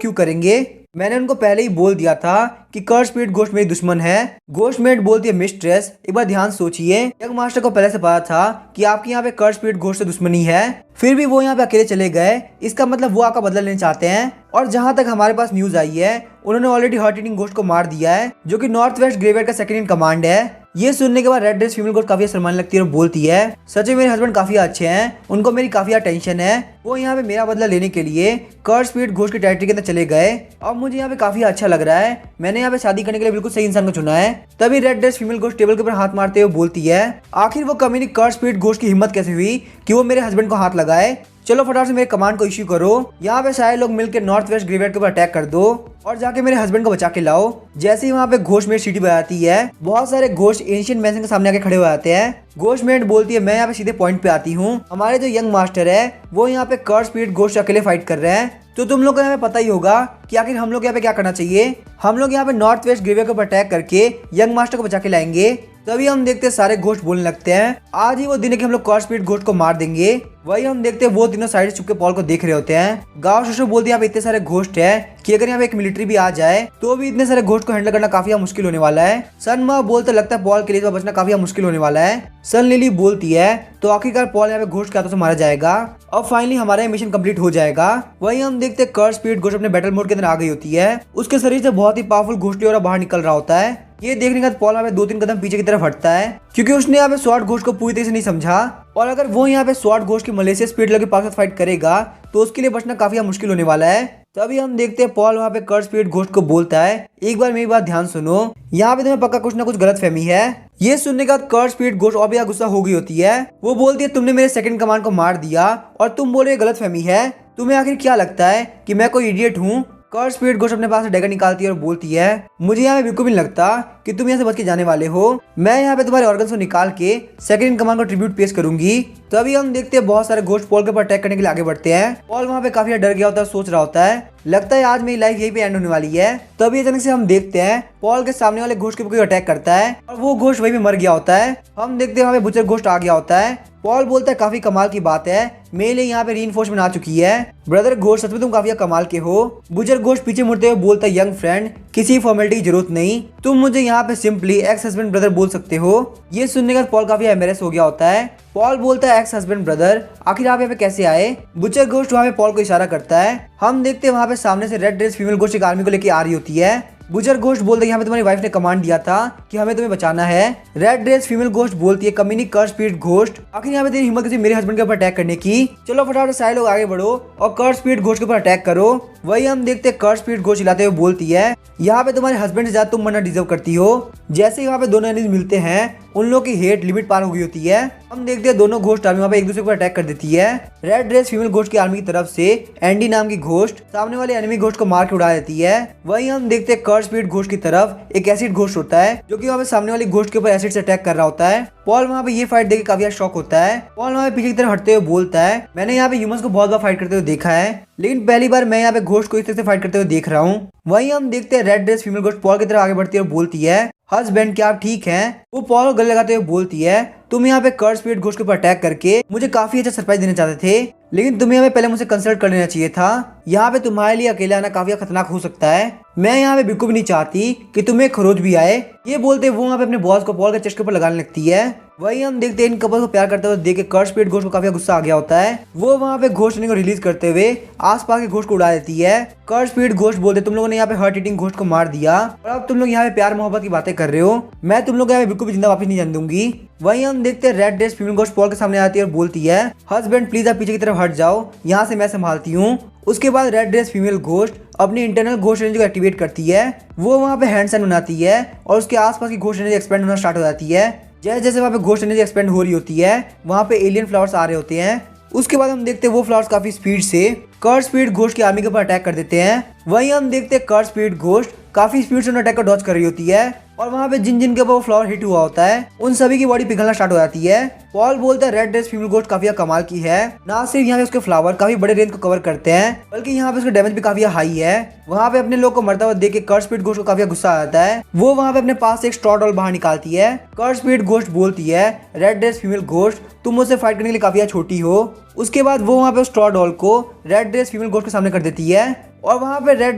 क्यों करेंगे, मैंने उनको पहले ही बोल दिया था कि कर्ज स्पिरिट घोस्ट मेरी दुश्मन है। घोस्ट मेट बोलती है मिस्ट्रेस एक बार ध्यान सोचिए, यंग मास्टर को पहले से पता था कि आपके यहाँ पे कर्ज स्पिरिट घोस्ट से दुश्मनी है, फिर भी वो यहाँ पे अकेले चले गए, इसका मतलब वो आपका बदला लेना चाहते हैं। और जहाँ तक हमारे पास न्यूज आई है उन्होंने ऑलरेडी हार्ट ईटिंग घोस्ट को मार दिया है जो कि नॉर्थ वेस्ट ग्रेवयार्ड का सेकंड इन कमांड है। ये सुनने के बाद रेड ड्रेस फीमेल घोस्ट काफी शर्माने लगती है और बोलती है सच में मेरे हस्बैंड काफी अच्छे हैं, उनको मेरी काफी टेंशन है, वो यहाँ पे मेरा बदला लेने के लिए कर्ज स्पिरिट घोस्ट की टेरिटरी के अंदर चले गए। अब मुझे यहाँ पे काफी अच्छा लग रहा है, मैंने यहाँ पे शादी करने के लिए बिल्कुल सही इंसान को चुना है। तभी red dress female ghost table के ऊपर हाथ मारते हुए बोलती है आखिर वो कमीनी कर्ज स्पिरिट घोस्ट की हिम्मत कैसे हुई कि वो मेरे हस्बैंड को हाथ लगाए। चलो फटाफट से मेरे कमांड को इश्यू करो। यहाँ पे सारे लोग मिलकर नॉर्थ वेस्ट ग्रेवयार्ड के ऊपर अटैक कर दो और जाके मेरे हस्बैंड को बचा के लाओ। जैसे ही वहाँ पे घोस्टमेट सिटी बजाती है, बहुत सारे घोस्ट एंशिएंट मैंशन के सामने आके खड़े हो जाते हैं। घोस्टमेट बोलती है मैं यहाँ पे सीधे पॉइंट पे आती हूँ। हमारे जो यंग मास्टर है वो यहाँ पे कर्स स्पिरिट घोस्ट अकेले फाइट कर रहे हैं। तो तुम लोग को यहाँ पे पता ही होगा कि आखिर हम लोग यहाँ पे क्या करना चाहिए। हम लोग यहाँ पे नॉर्थ वेस्ट ग्रेवयार्ड के ऊपर अटैक करके यंग मास्टर को बचा के लाएंगे। तभी हम देखते हैं सारे घोस्ट बोलने लगते हैं आज ही वो दिन है कि हम लोग कर्स स्पिरिट घोस्ट को मार देंगे। वही हम देखते हैं वो तीनों साइड से छुप के पॉल को देख रहे होते हैं। गांव शोशो बोलती है यहाँ पे इतने सारे घोस्ट है कि अगर यहाँ पे एक मिलिट्री भी आ जाए तो भी इतने सारे घोस्ट को हैंडल करना काफी मुश्किल होने वाला है। सन माँ बोलते लगता है पॉल के लिए तो बचना काफी मुश्किल होने वाला है। सन लिली बोलती है तो आखिरकार पॉल यहाँ पे घोस्ट के हाथों से मारा जाएगा और फाइनली हमारा मिशन कंप्लीट हो जाएगा। वही हम देखते हैं कर्स स्पिरिट घोस्ट अपने बैटल मोड के अंदर आ गई होती है। उसके शरीर से बहुत ही पावरफुल घोस्ट और बाहर निकल रहा होता है। ये देखने के बाद पॉल यहाँ पे 2-3 कदम पीछे की तरफ हटता है क्योंकि उसने यहाँ पे स्वॉर्ड घोस्ट को पूरी तरह से नहीं समझा और अगर वो यहाँ पे स्वॉर्ड घोस्ट की मलेशियस स्पिरिट लगे पास फाइट करेगा तो उसके लिए बचना काफी मुश्किल होने वाला है। तभी हम देखते हैं पॉल वहाँ पे कर्स स्पिरिट घोस्ट को बोलता है एक बार मेरी बात ध्यान सुनो, यहाँ पे तुम्हें पक्का कुछ ना कुछ गलत फहमी है। ये सुनने के बाद कर्स स्पिरिट घोस्ट और भी गुस्सा हो गई होती है। वो बोलती है तुमने मेरे सेकंड कमांड को मार दिया और तुम बोल रहे गलत फहमी है। तुम्हें आखिर क्या लगता है कि मैं कोई इडियट हूँ। कर्स स्पिरिट घोस्ट अपने पास से डैगर निकालती है और बोलती है मुझे यहाँ पे बिल्कुल भी नहीं लगता कि तुम यहाँ से बच के जाने वाले हो। मैं यहाँ पे तुम्हारे ऑर्गन्स को निकाल के सेकंड इन कमांड को ट्रिब्यूट पेश करूंगी। तभी हम देखते हैं बहुत सारे घोस्ट पॉल के ऊपर अटैक करने के लिए आगे बढ़ते हैं। पॉल वहाँ पे काफी डर गया होता है, सोच रहा होता है लगता है आज मेरी लाइफ यही पे एंड होने वाली है। तभी अचानक से हम देखते हैं पॉल के सामने वाले घोस्ट के ऊपर कोई अटैक करता है और वो घोस्ट वहीं पे मर गया होता है। हम देखते हैं वहाँ पे बुचर घोस्ट आ गया होता है। पॉल बोलता है काफी कमाल की बात है, मेरे लिए यहाँ पे रीइंफोर्समेंट आ चुकी है। ब्रदर घोस्ट सच में तुम काफी कमाल के हो। बुचर घोस्ट पीछे मुड़ते हुए बोलता है यंग फ्रेंड किसी फॉर्मेलिटी की जरूरत नहीं, तुम मुझे यहाँ पे सिंपली एक्स हस्बैंड ब्रदर बोल सकते हो। ये सुनने के बाद पॉल काफी एम्बैरेस हो गया होता है। पॉल बोलता है एक्स हस्बैंड ब्रदर आखिर आप यहाँ पे कैसे आए। बुचर घोस्ट वहाँ पे पॉल को इशारा करता है। हम देखते हैं वहाँ पे सामने से रेड ड्रेस फीमेल घोस्ट एक आर्मी को लेकर आ रही होती है। बुचर घोस्ट बोलते हैं यहाँ पे तुम्हारी वाइफ ने कमांड दिया था कि हमें तुम्हें बचाना है। रेड ड्रेस फीमेल घोस्ट बोलती है कमीनी कर्स स्पिरिट घोस्ट आखिर यहाँ पे तेरी हिम्मत कैसी मेरे हस्बैंड के ऊपर अटैक करने की। चलो फटाफट सारे लोग आगे बढ़ो और कर्स स्पिरिट घोस्ट के ऊपर अटैक करो। वही हम देखते हैं कर्स स्पिरिट घोस्ट हिलाते हुए बोलती है यहाँ पे तुम्हारे हस्बैंड से ज्यादा तुम मरना डिजर्व करती हो। जैसे ही वहाँ पे दोनों एनिमीज मिलते हैं उन लोगों की हेट लिमिट पार हो गई होती है। हम देखते हैं दोनों घोस्ट आर्मी वहाँ पे एक दूसरे को अटैक कर देती है। रेड ड्रेस फीमेल घोस्ट की आर्मी की तरफ से एंडी नाम की घोस्ट सामने वाले एनिमी घोस्ट को मार के उड़ा देती है। वही हम देखते हैं कर्स स्पिरिट घोस्ट की तरफ एक एसिड घोस्ट होता है जो कि वहाँ पे सामने वाली घोस्ट के ऊपर एसिड से अटैक कर रहा होता है। पॉल वहाँ पे ये फाइट देख के काफी शॉक होता है। पॉल वहाँ पे पीछे की तरफ हटते हुए बोलता है मैंने यहाँ पे ह्यूमंस को बहुत बार फाइट करते हुए देखा है लेकिन पहली बार मैं यहाँ पे घोस्ट को इस तरह से फाइट करते हुए देख रहा हूँ। वहीं हम देखते हैं रेड ड्रेस फीमेल घोस्ट पॉल की तरफ आगे बढ़ती है और बोलती है हस्बैंड क्या आप ठीक हैं। वो पॉल को गले लगाते हुए बोलती है तुम यहाँ पे कर्स स्पिरिट घोस्ट के ऊपर अटैक करके मुझे काफी अच्छा सरप्राइज देना चाहते थे लेकिन तुम्हें हमें पहले मुझसे कंसल्ट कर लेना चाहिए था। यहाँ पे तुम्हारे लिए अकेले आना काफी खतरनाक हो सकता है। मैं यहाँ पे बिल्कुल भी नहीं चाहती कि तुम्हें खरोच भी आए। ये बोलते वो वहाँ पे अपने बॉस को पॉल के चेस्ट के ऊपर लगाने लगती है। वही हम देखते हैं इन कपल को प्यार करते हुए देख के कर्स स्पिरिट घोस्ट को काफी गुस्सा आ गया होता है। वो वहाँ पे घोस्ट को रिलीज करते हुए आसपास के घोस्ट को उड़ा देती है। कर्स स्पिरिट घोस्ट बोलते तुम लोगों ने यहाँ पे हार्ट ईटिंग घोस्ट को मार दिया और अब तुम लोग यहाँ पे प्यार मोहब्बत की बातें कर रहे हो। मैं तुम लोग यहाँ पे बिल्कुल भी जिंदा वापस नहीं जाने दूंगी। वहीं हम देखते हैं red dress female ghost Paul के सामने आती है और बोलती है हस्बैंड प्लीज आप पीछे की तरफ हट जाओ, यहाँ से मैं संभालती हूँ। उसके बाद रेड ड्रेस फीमेल घोस्ट अपनी इंटरनल घोस्ट एनर्जी को एक्टिवेट करती है। वो वहाँ पे हैंड साइन बनाती है और उसके आसपास की घोस्ट एनर्जी एक्सपेंड होना स्टार्ट हो जाती है। जैसे जैसे वहाँ पे घोस्ट एनर्जी एक्सपेंड हो रही होती है वहाँ पे एलियन फ्लावर्स आ रहे होते हैं। उसके बाद हम देखते हैं वो फ्लावर्स काफी स्पीड से कर्स स्पिरिट घोस्ट की आर्मी के ऊपर अटैक कर देते हैं। वहीं हम देखते हैं कर्स स्पिरिट घोस्ट काफी स्पीड से उन अटैक को डॉज कर रही होती है और वहाँ पे जिन जिन के ऊपर वो फ्लावर हिट हुआ होता है उन सभी की बॉडी पिघलना स्टार्ट हो जाती है। पॉल बोलता है रेड ड्रेस फीमेल घोस्ट काफी कमाल की है। ना सिर्फ यहाँ पे उसके फ्लावर काफी बड़े रेंज को कवर करते हैं बल्कि यहाँ पे उसका डैमेज भी काफी हाई है। वहाँ पे अपने लोग को मरता हुआ देख के कर्स स्पिरिट घोस्ट को काफी गुस्सा आ जाता है। वो वहाँ पे अपने पास से एक स्ट्रॉ डॉल बाहर निकालती है। कर्स स्पिरिट घोस्ट बोलती है रेड ड्रेस फीमेल घोस्ट तुम मुझसे फाइट करने के लिए काफी छोटी हो। उसके बाद वो वहाँ पे स्ट्रॉ डॉल को रेड ड्रेस फीमेल घोस्ट के सामने कर देती है और वहाँ पे रेड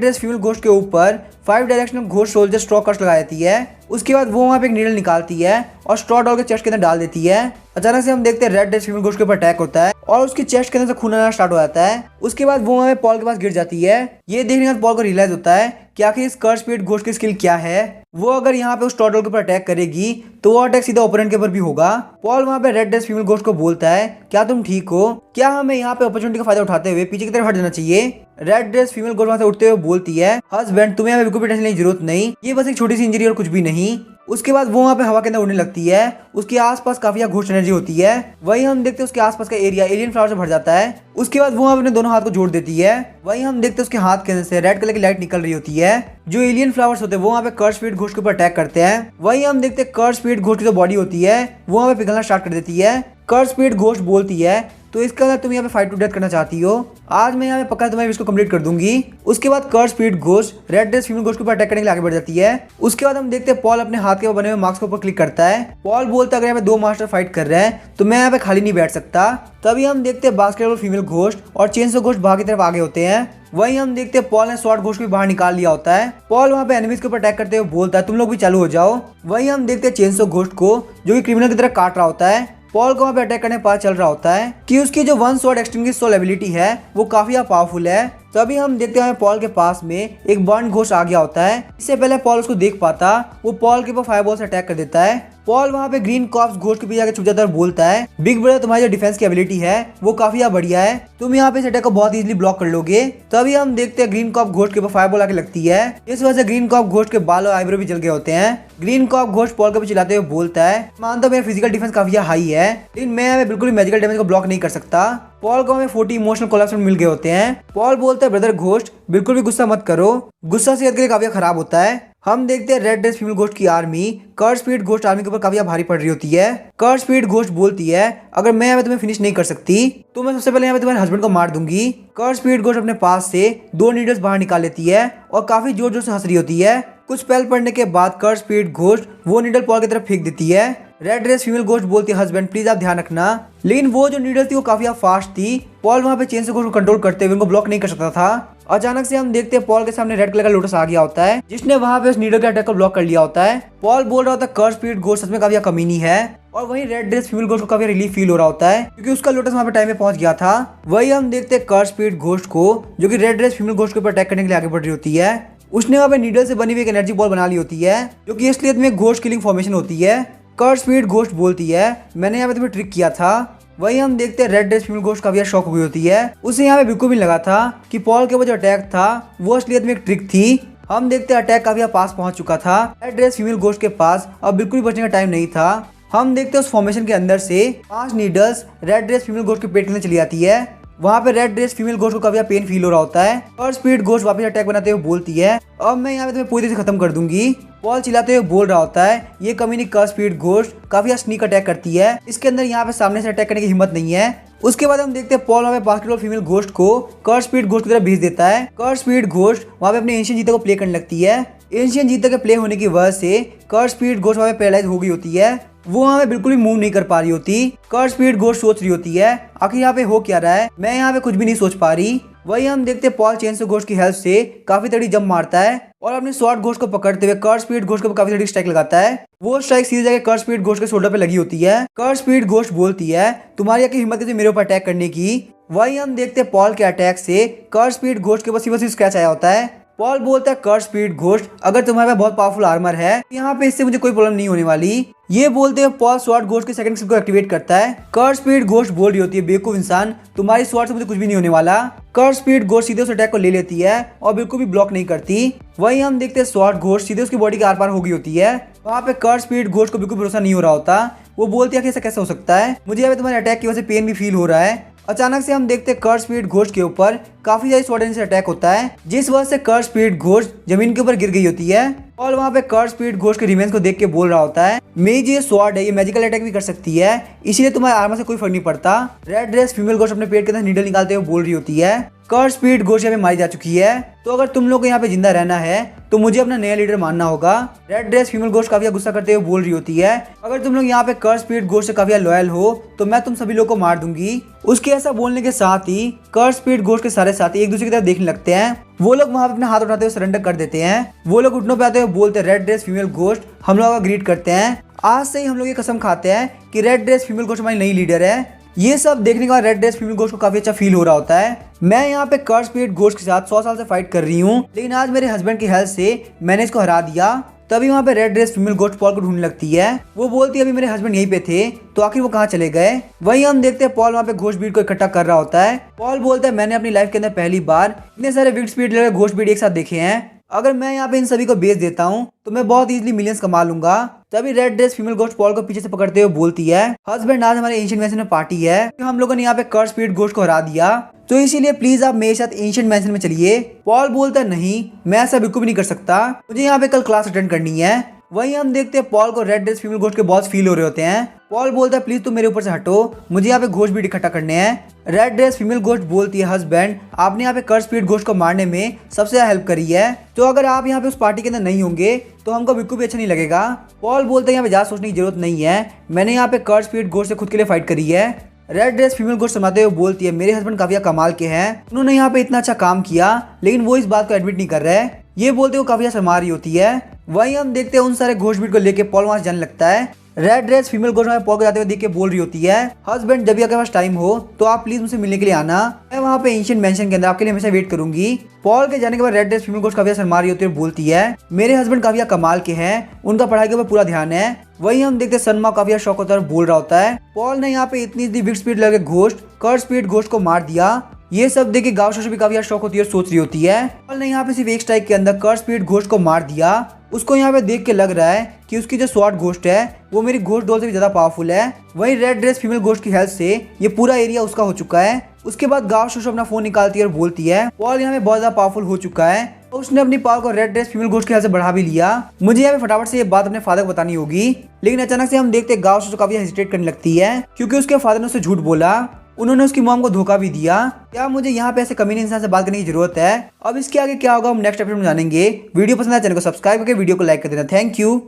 ड्रेस फीमेल घोस्ट के ऊपर 5 directional ghost soldier straw cuts लगा देती है। उसके बाद वो वहाँ पे एक नीडल निकालती है और स्ट्रॉ डॉल के चेस्ट के अंदर डाल देती है। अचानक से हम देखते हैं रेड ड्रेस फीमेल घोस्ट के ऊपर अटैक होता है और उसकी चेस्ट के अंदर से खून आना स्टार्ट हो जाता है। उसके बाद वो वहाँ पे पॉल के पास गिर जाती है। ये देखने के बाद पॉल को रियलाइज होता है कि आखिर इस कर्स स्पिरिट घोस्ट की स्किल क्या है। वो अगर यहाँ पे उस स्ट्रॉ डॉल के ऊपर अटैक करेगी तो वो अटैक सीधा ओपोनेंट के ऊपर भी होगा। पॉल वहाँ पे रेड ड्रेस फीमेल घोस्ट को बोलता है क्या तुम ठीक हो, क्या हमें यहाँ पे अपॉर्चुनिटी का फायदा उठाते हुए पीछे की तरफ हट जाना चाहिए। रेड ड्रेस फीमेल घोस्ट वहाँ से उठते हुए बोलती है हस्बैंड तुम्हें हमें बिल्कुल भी टेंशन लेने की जरूरत नहीं, ये बस एक छोटी सी इंजरी और कुछ भी नहीं। उसके बाद वो वहाँ पे हवा के अंदर उड़ने लगती है। उसके आसपास काफी घोस्ट एनर्जी होती है। वहीं हम देखते हैं उसके आसपास का एरिया एलियन फ्लावर से भर जाता है। उसके बाद वो वहाँ अपने दोनों हाथ को जोड़ देती है। वहीं हम देखते हैं उसके हाथ के अंदर से रेड कलर की लाइट निकल रही होती है। जो एलियन फ्लावर्स होते हैं वो वहाँ पे कर्स स्पिरिट घोस्ट के ऊपर अटैक करते हैं। वहीं हम देखते हैं कर्स स्पिरिट घोस्ट की जो बॉडी होती है वो वहाँ पे पिघलना स्टार्ट कर देती है। कर्स स्पिरिट घोस्ट बोलती है तो इसके अंदर तुम यहाँ पे फाइट टू डेथ करना चाहती हो, आज मैं यहाँ पे पक्का तुम्हारी विश को कंप्लीट कर दूंगी। उसके बाद curse spirit ghost red dress female ghost के ऊपर अटैक करने के लिए आगे बढ़ जाती है। उसके बाद हम देखते हैं पॉल अपने हाथ के बने हुए मार्क्स के ऊपर क्लिक करता है। पॉल बोलता है अगर यहाँ पे 2 मास्टर फाइट कर रहे हैं तो मैं यहाँ पे खाली नहीं बैठ सकता। तभी हम देखते हैं बास्केटबॉल फीमेल घोस्ट और चेनसो घोस्ट बाहर की तरफ आगे होते हैं। वहीं हम देखते हैं पॉल ने स्वॉर्ड घोस्ट को भी बाहर निकाल लिया होता है। पॉल वहाँ पे एनिमीज के ऊपर अटैक करते हुए बोलता है तुम लोग भी चालू हो जाओ। वहीं हम देखते हैं चेनसो घोस्ट को जो कि क्रिमिनल की तरह काट रहा होता है। पॉल को वहाँ पे अटैक करने पता चल रहा होता है कि उसकी जो one sword extinguish soul ability है वो काफी पावरफुल है। तभी हम देखते हैं पॉल के पास में एक बर्न घोस्ट आ गया होता है। इससे पहले पॉल उसको देख पाता वो पॉल के ऊपर फायरबॉल से अटैक कर देता है। पॉल वहाँ पे ग्रीन कॉप्स घोस्ट के पीछे आके छुप जाता है और बोलता है बिग ब्रदर तुम्हारी जो डिफेंस की एबिलिटी है वो काफी बढ़िया है, तुम यहाँ पे इस अटैक को बहुत इजीली ब्लॉक कर लोगे। तभी हम देखते हैं ग्रीन कॉप घोस्ट के ऊपर फायरबॉल आके लगती है। इस वजह से ग्रीन कॉप घोस्ट के बाल और आईब्रो भी जल गए होते हैं। ग्रीन कॉप घोस्ट पॉल को भी चिल्लाते हुए बोलता है मानता हूं मेरा फिजिकल डिफेंस काफी हाई है लेकिन मैं बिल्कुल भी मैजिकल डैमेज को ब्लॉक नहीं कर सकता। पॉल को हमें 40 इमोशनल कोलैप्स मिल गए होते हैं। पॉल बोलता है ब्रदर घोस्ट बिल्कुल भी गुस्सा मत करो, गुस्सा सेहत के लिए काफी खराब होता है। हम देखते हैं रेड ड्रेस फीमेल घोस्ट की आर्मी कर्स स्पिरिट घोस्ट आर्मी के ऊपर काफी भारी पड़ रही होती है। कर्स स्पिरिट घोस्ट बोलती है अगर मैं यहाँ पे तुम्हें फिनिश नहीं कर सकती तो मैं सबसे पहले यहाँ पे तुम्हारे हस्बैंड को मार दूंगी। कर्स स्पिरिट घोस्ट अपने पास से 2 नीडल्स बाहर निकाल लेती है और काफी जोर जोर से हंस रही होती है। कुछ पल पड़ने के बाद कर्स स्पिरिट घोस्ट वो नीडल पॉल की तरफ फेंक देती है। रेड ड्रेस फीमेल घोस्ट बोलती है हस्बैंड प्लीज आप ध्यान रखना, लेकिन वो जो नीडल थी वो काफी फास्ट थी। पॉल वहाँ पे चेन से घोस्ट को कंट्रोल करते हुए उनको ब्लॉक नहीं कर सकता था। अचानक से हम देखते हैं पॉल के सामने रेड कलर का लोटस आ गया होता है जिसने वहाँ पे उस नीडल के अटैक को ब्लॉक कर लिया होता है। पॉल बोल रहा होता है कर्स स्पिरिट घोस्ट सच में काफी कमीनी है और वहीं रेड ड्रेस फीमेल घोस्ट को काफी रिलीफ फील हो रहा होता है क्योंकि उसका लोटस वहाँ पे टाइम पे पहुंच गया था। वही हम देखते हैं कर्स स्पिरिट घोस्ट को जो कि रेड ड्रेस फीमेल घोस्ट के ऊपर अटैक करने के लिए आगे बढ़ रही होती है। उसने वहाँ पे नीडल से बनी हुई एक एनर्जी बॉल बना ली होती है जो कि असलियत में घोस्ट किलिंग फॉर्मेशन होती है। कर्स स्पिरिट घोस्ट बोलती है मैंने यहाँ पे तुम्हें ट्रिक किया था। वही हम देखते हैं रेड ड्रेस फीमेल घोस्ट काफी शॉक हो गई होती है। उसे यहाँ पे बिल्कुल भी लगा था कि पॉल के ऊपर जो अटैक था वो असलियत में एक ट्रिक थी। हम देखते हैं अटैक काफी पास पहुंच चुका था। रेड ड्रेस फीमेल घोस्ट के पास अब बिल्कुल भी बचने का टाइम नहीं था। हम देखते हैं उस फॉर्मेशन के अंदर से 5 needles red dress female ghost के पेट के अंदर चली जाती है। वहाँ पे रेड ड्रेस फीमेल घोस्ट को काफी पेन फील हो रहा होता है और स्पिरिट घोस्ट वापस अटैक बनाते हुए बोलती है अब मैं यहाँ पे तुम्हें पूरी तरह से खत्म कर दूंगी। पॉल चिल्लाते हुए बोल रहा होता है ये कमीनी कर्स स्पिरिट घोस्ट काफी स्नीक अटैक करती है, इसके अंदर यहाँ पे सामने से अटैक करने की हिम्मत नहीं है। उसके बाद हम देखते हैं पॉल वहाँ पे बास्केटबॉल फीमेल घोस्ट को कर्स स्पिरिट घोस्ट की तरफ भेज देता है। कर्स स्पिरिट घोस्ट वहाँ पे अपने एंशियन जीता को प्ले करने लगती है। एंशियन जीता के प्ले होने की वजह से कर्स स्पिरिट घोस्ट वहाँ पे पैरालाइज हो गई होती है। वो वहाँ पे बिल्कुल भी मूव नहीं कर पा रही होती। कर्स स्पिरिट घोस्ट सोच रही होती है आखिर यहाँ पे हो क्या रहा है, मैं यहाँ पे कुछ भी नहीं सोच पा रही। वही हम देखते हैं पॉल चेनसो घोस्ट की हेल्प से काफी तगड़ी जंप मारता है और अपने स्वॉर्ड घोस्ट को पकड़ते हुए कर्स स्पिरिट घोस्ट को काफी तगड़ी स्ट्राइक लगाता है। वो स्ट्राइक सीधे जाके कर्स स्पिरिट घोस्ट के शोल्डर पे लगी होती है। कर्स स्पिरिट घोस्ट बोलती है तुम्हारी क्या हिम्मत है मेरे ऊपर अटैक करने की। वही हम देखते हैं पॉल के अटैक से कर्स स्पिरिट घोस्ट के बस स्क्रैच आया होता है। पॉल बोलता है कर्स स्पिरिट घोस्ट अगर तुम्हारे पास बहुत पावरफुल आर्मर है यहाँ पे इससे मुझे कोई प्रॉब्लम नहीं होने वाली। ये बोलते हुए पॉल स्वॉर्ड घोस्ट के सेकंड स्किल को एक्टिवेट करता है। कर्स स्पिरिट घोस्ट बोल रही होती है बेवकूफ इंसान तुम्हारी स्वॉर्ड से मुझे कुछ भी नहीं होने वाला। कर्स स्पिरिट घोस्ट सीधे उस अटैक को ले लेती है और बिल्कुल भी ब्लॉक नहीं करती। वहीं हम देखते हैं स्वॉर्ड घोस्ट सीधे उसकी बॉडी के आर पार हो गई होती है। वहाँ पे कर्स स्पिरिट घोस्ट को बिल्कुल भरोसा नहीं हो रहा होता। वो बोलती है कि ऐसा कैसे हो सकता है, मुझे अभी तुम्हारे अटैक की वजह से पेन भी फील हो रहा है। अचानक से हम देखते हैं कर्स स्पिरिट घोस्ट के ऊपर काफी ज्यादा स्वॉर्ड से अटैक होता है जिस वजह से कर्स स्पिरिट घोस्ट जमीन के ऊपर गिर गई होती है। और वहाँ पे कर्स स्पिरिट घोस्ट के रिमेन्स को देख के बोल रहा होता है मेरी जो स्वॉर्ड है ये मैजिकल अटैक भी कर सकती है इसीलिए तुम्हारे आर्मर से कोई फर्क नहीं पड़ता। रेड ड्रेस फीमेल घोस्ट अपने पेट के अंदर नीडल निकालते हुए बोल रही होती है कर्स स्पिरिट घोस्ट यहाँ पे मारी जा चुकी है तो अगर तुम लोग को यहाँ पे जिंदा रहना है तो मुझे अपना नया लीडर मानना होगा। रेड ड्रेस फीमेल घोस्ट काफी गुस्सा करते हुए बोल रही होती है अगर तुम लोग यहाँ पे कर्स स्पिरिट घोस्ट से काफी लॉयल हो तो मैं तुम सभी लोग को मार दूंगी। उसके ऐसा बोलने के साथ ही कर्स स्पिरिट घोस्ट के सारे साथी एक दूसरे की तरफ देखने लगते हैं। वो लोग वहाँ पे अपने हाथ उठाते हुए सरेंडर कर देते हैं। वो लोग घुटनों पे आते हुए बोलते हैं रेड ड्रेस फीमेल घोस्ट हम लोग का ग्रीट करते हैं, आज से ही हम लोग ये कसम खाते हैं कि रेड ड्रेस फीमेल घोस्ट हमारी नई लीडर है। ये सब देखने के बाद रेड ड्रेस फीमेल घोस्ट को काफी अच्छा फील हो रहा होता है। मैं यहाँ पे कर्स स्पिरिट घोस्ट के साथ 100 साल से फाइट कर रही हूँ लेकिन आज मेरे हस्बैंड की हेल्प से मैंने इसको हरा दिया। तभी वहाँ पे red dress female ghost Paul को ढूंढने लगती है। वो बोलती है अभी मेरे हस्बैंड यहीं पे थे तो आखिर वो कहाँ चले गए। वहीं हम देखते हैं पॉल वहाँ पे घोस्ट बीट को इकट्ठा कर रहा होता है। पॉल बोलता है मैंने अपनी लाइफ के अंदर पहली बार इतने सारे wind speed level ghost beat एक साथ देखे हैं अगर मैं यहाँ पे इन सभी को बेच देता हूँ तो मैं बहुत इजीली मिलियंस कमा लूंगा। तभी red dress female ghost Paul को पीछे से पकड़ते हुए बोलती है, हस्बैंड आज हमारे एंशिएंट मैंशन में पार्टी है, तो हम लोगों ने यहाँ पे कर्स स्पिरिट गोस्ट को हरा दिया, तो इसीलिए प्लीज आप मेरे साथ एंशिएंट मैंशन में चलिए। पॉल बोलता है नहीं, मैं ऐसा बिल्कुल भी नहीं कर सकता, मुझे यहाँ पे कल क्लास अटेंड करनी है। वहीं हम देखते हैं पॉल को रेड ड्रेस फीमेल घोस्ट के बॉस फील हो रहे होते हैं। पॉल बोलता है प्लीज तुम मेरे ऊपर से हटो, मुझे यहाँ पे घोस्ट भी इकट्ठा करने हैं। रेड ड्रेस फीमेल घोस्ट बोलती है, हस्बैंड आपने यहाँ पे कर्स स्पिरिट घोस्ट को मारने में सबसे ज्यादा हेल्प करी है, तो अगर आप यहाँ पे उस पार्टी के अंदर नहीं होंगे तो हमको बिल्कुल भी अच्छा नहीं लगेगा। पॉल बोलते हैं यहाँ पे ज्यादा सोचने की जरूरत नहीं है, मैंने यहाँ पे कर्स स्पिरिट घोस्ट से खुद के लिए फाइट करी है। रेड ड्रेस फीमेल घोस्ट समाते हुए बोलती है, मेरे हस्बैंड काफी कमाल के हैं, उन्होंने यहाँ पे इतना अच्छा काम किया, लेकिन वो इस बात को एडमिट नहीं कर रहे। ये बोलते हुए काफी शर्मा रही होती है। वहीं हम देखते हैं उन सारे घोस्ट बीट को लेके पॉल वहां से जाने लगता है। रेड ड्रेस फीमेल घोस्ट में पॉल को जाते हुए देख के बोल रही होती है, हस्बैंड जब भी आपके पास टाइम हो तो आप प्लीज मुझसे मिलने के लिए आना, मैं वहाँ पे एंशिएंट मैंशन के अंदर आपके लिए हमेशा वेट करूंगी। पॉल के जाने के बाद रेड ड्रेस फीमेल घोस्ट काफी शर्मा रही होती है और बोलती है, मेरे हस्बैंड काफी कमाल के हैं, उनका पढ़ाई के ऊपर पूरा ध्यान है। वहीं हम देखते हैं सनमा काफी शौक होता है और बोल रहा होता है, पॉल ने यहाँ पे इतनी विक्ड स्पीड लगे घोस्ट कर्स स्पीड घोस्ट को मार दिया। ये सब देख के गाँव शोशो भी काफी शौक होती है और सोच रही होती है, पॉल ने यहाँ पे सिर्फ एक स्ट्राइक के अंदर कर्स स्पीड घोस्ट को मार दिया। उसको यहाँ पे देख के लग रहा है कि उसकी जो स्वॉर्ड घोस्ट है वो मेरी घोस्ट डॉल से भी ज्यादा पावरफुल है। वहीं रेड ड्रेस फीमेल घोस्ट की हेल्प से ये पूरा एरिया उसका हो चुका है। उसके बाद गाँव शोशो अपना फोन निकालती है और बोलती है, पॉल यहाँ पे बहुत ज्यादा पावरफुल हो चुका है, तो उसने अपनी पावर को रेड ड्रेस फीमेल घोस्ट की हेल्प से बढ़ा भी लिया। मुझे यहाँ पे फटाफट से ये बात अपने फादर को बतानी होगी। लेकिन अचानक से हम देखते हैं गाँव शोशो काफी हेजिटेट करने लगती है, क्योंकि उसके फादर ने उससे झूठ बोला, उन्होंने उसकी मॉम को धोखा भी दिया। क्या मुझे यहाँ पे ऐसे कमीने इंसान से बात करने की जरूरत है? अब इसके आगे क्या होगा हम नेक्स्ट एपिसोड में जानेंगे। वीडियो पसंद आया चैनल को सब्सक्राइब करके वीडियो को लाइक कर देना। Thank you.